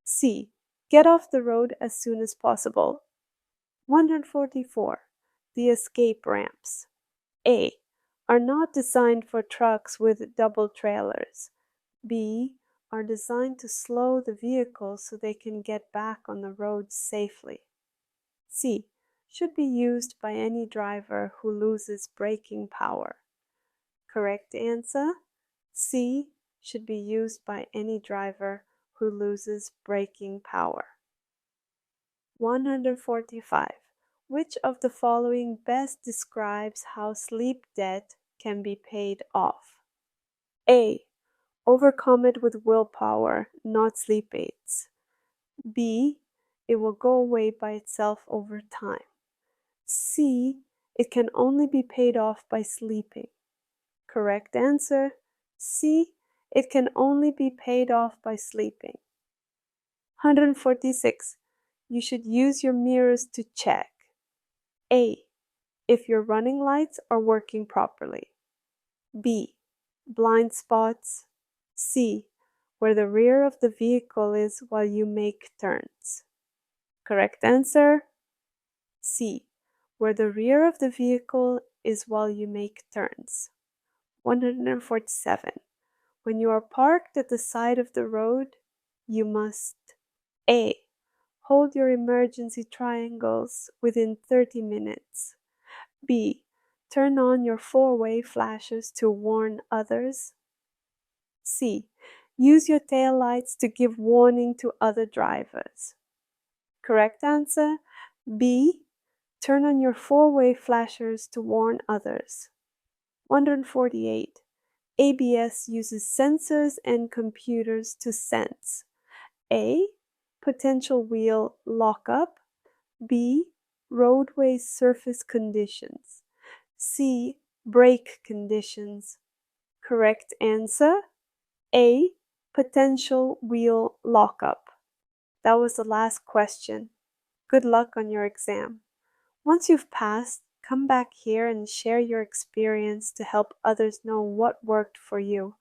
C. Get off the road as soon as possible. 144. The escape ramps. A. Are not designed for trucks with double trailers. B. Are designed to slow the vehicle so they can get back on the road safely. C. Should be used by any driver who loses braking power. Correct answer? C. Should be used by any driver who loses braking power. 145. Which of the following best describes how sleep debt can be paid off? A. Overcome it with willpower, not sleep aids. B. It will go away by itself over time. C. It can only be paid off by sleeping. Correct answer. C. It can only be paid off by sleeping. 146. You should use your mirrors to check. A. If your running lights are working properly. B. Blind spots. C. Where the rear of the vehicle is while you make turns. Correct answer? C. Where the rear of the vehicle is while you make turns. 147. When you are parked at the side of the road, you must A. Hold your emergency triangles within 30 minutes. B. Turn on your four-way flashes to warn others. C. Use your tail lights to give warning to other drivers. Correct answer? B. Turn on your four-way flashers to warn others. 148. ABS uses sensors and computers to sense A. Potential wheel lockup. B. Roadway surface conditions. C. Brake conditions. Correct answer? A. Potential wheel lockup. That was the last question. Good luck on your exam. Once you've passed, come back here and share your experience to help others know what worked for you.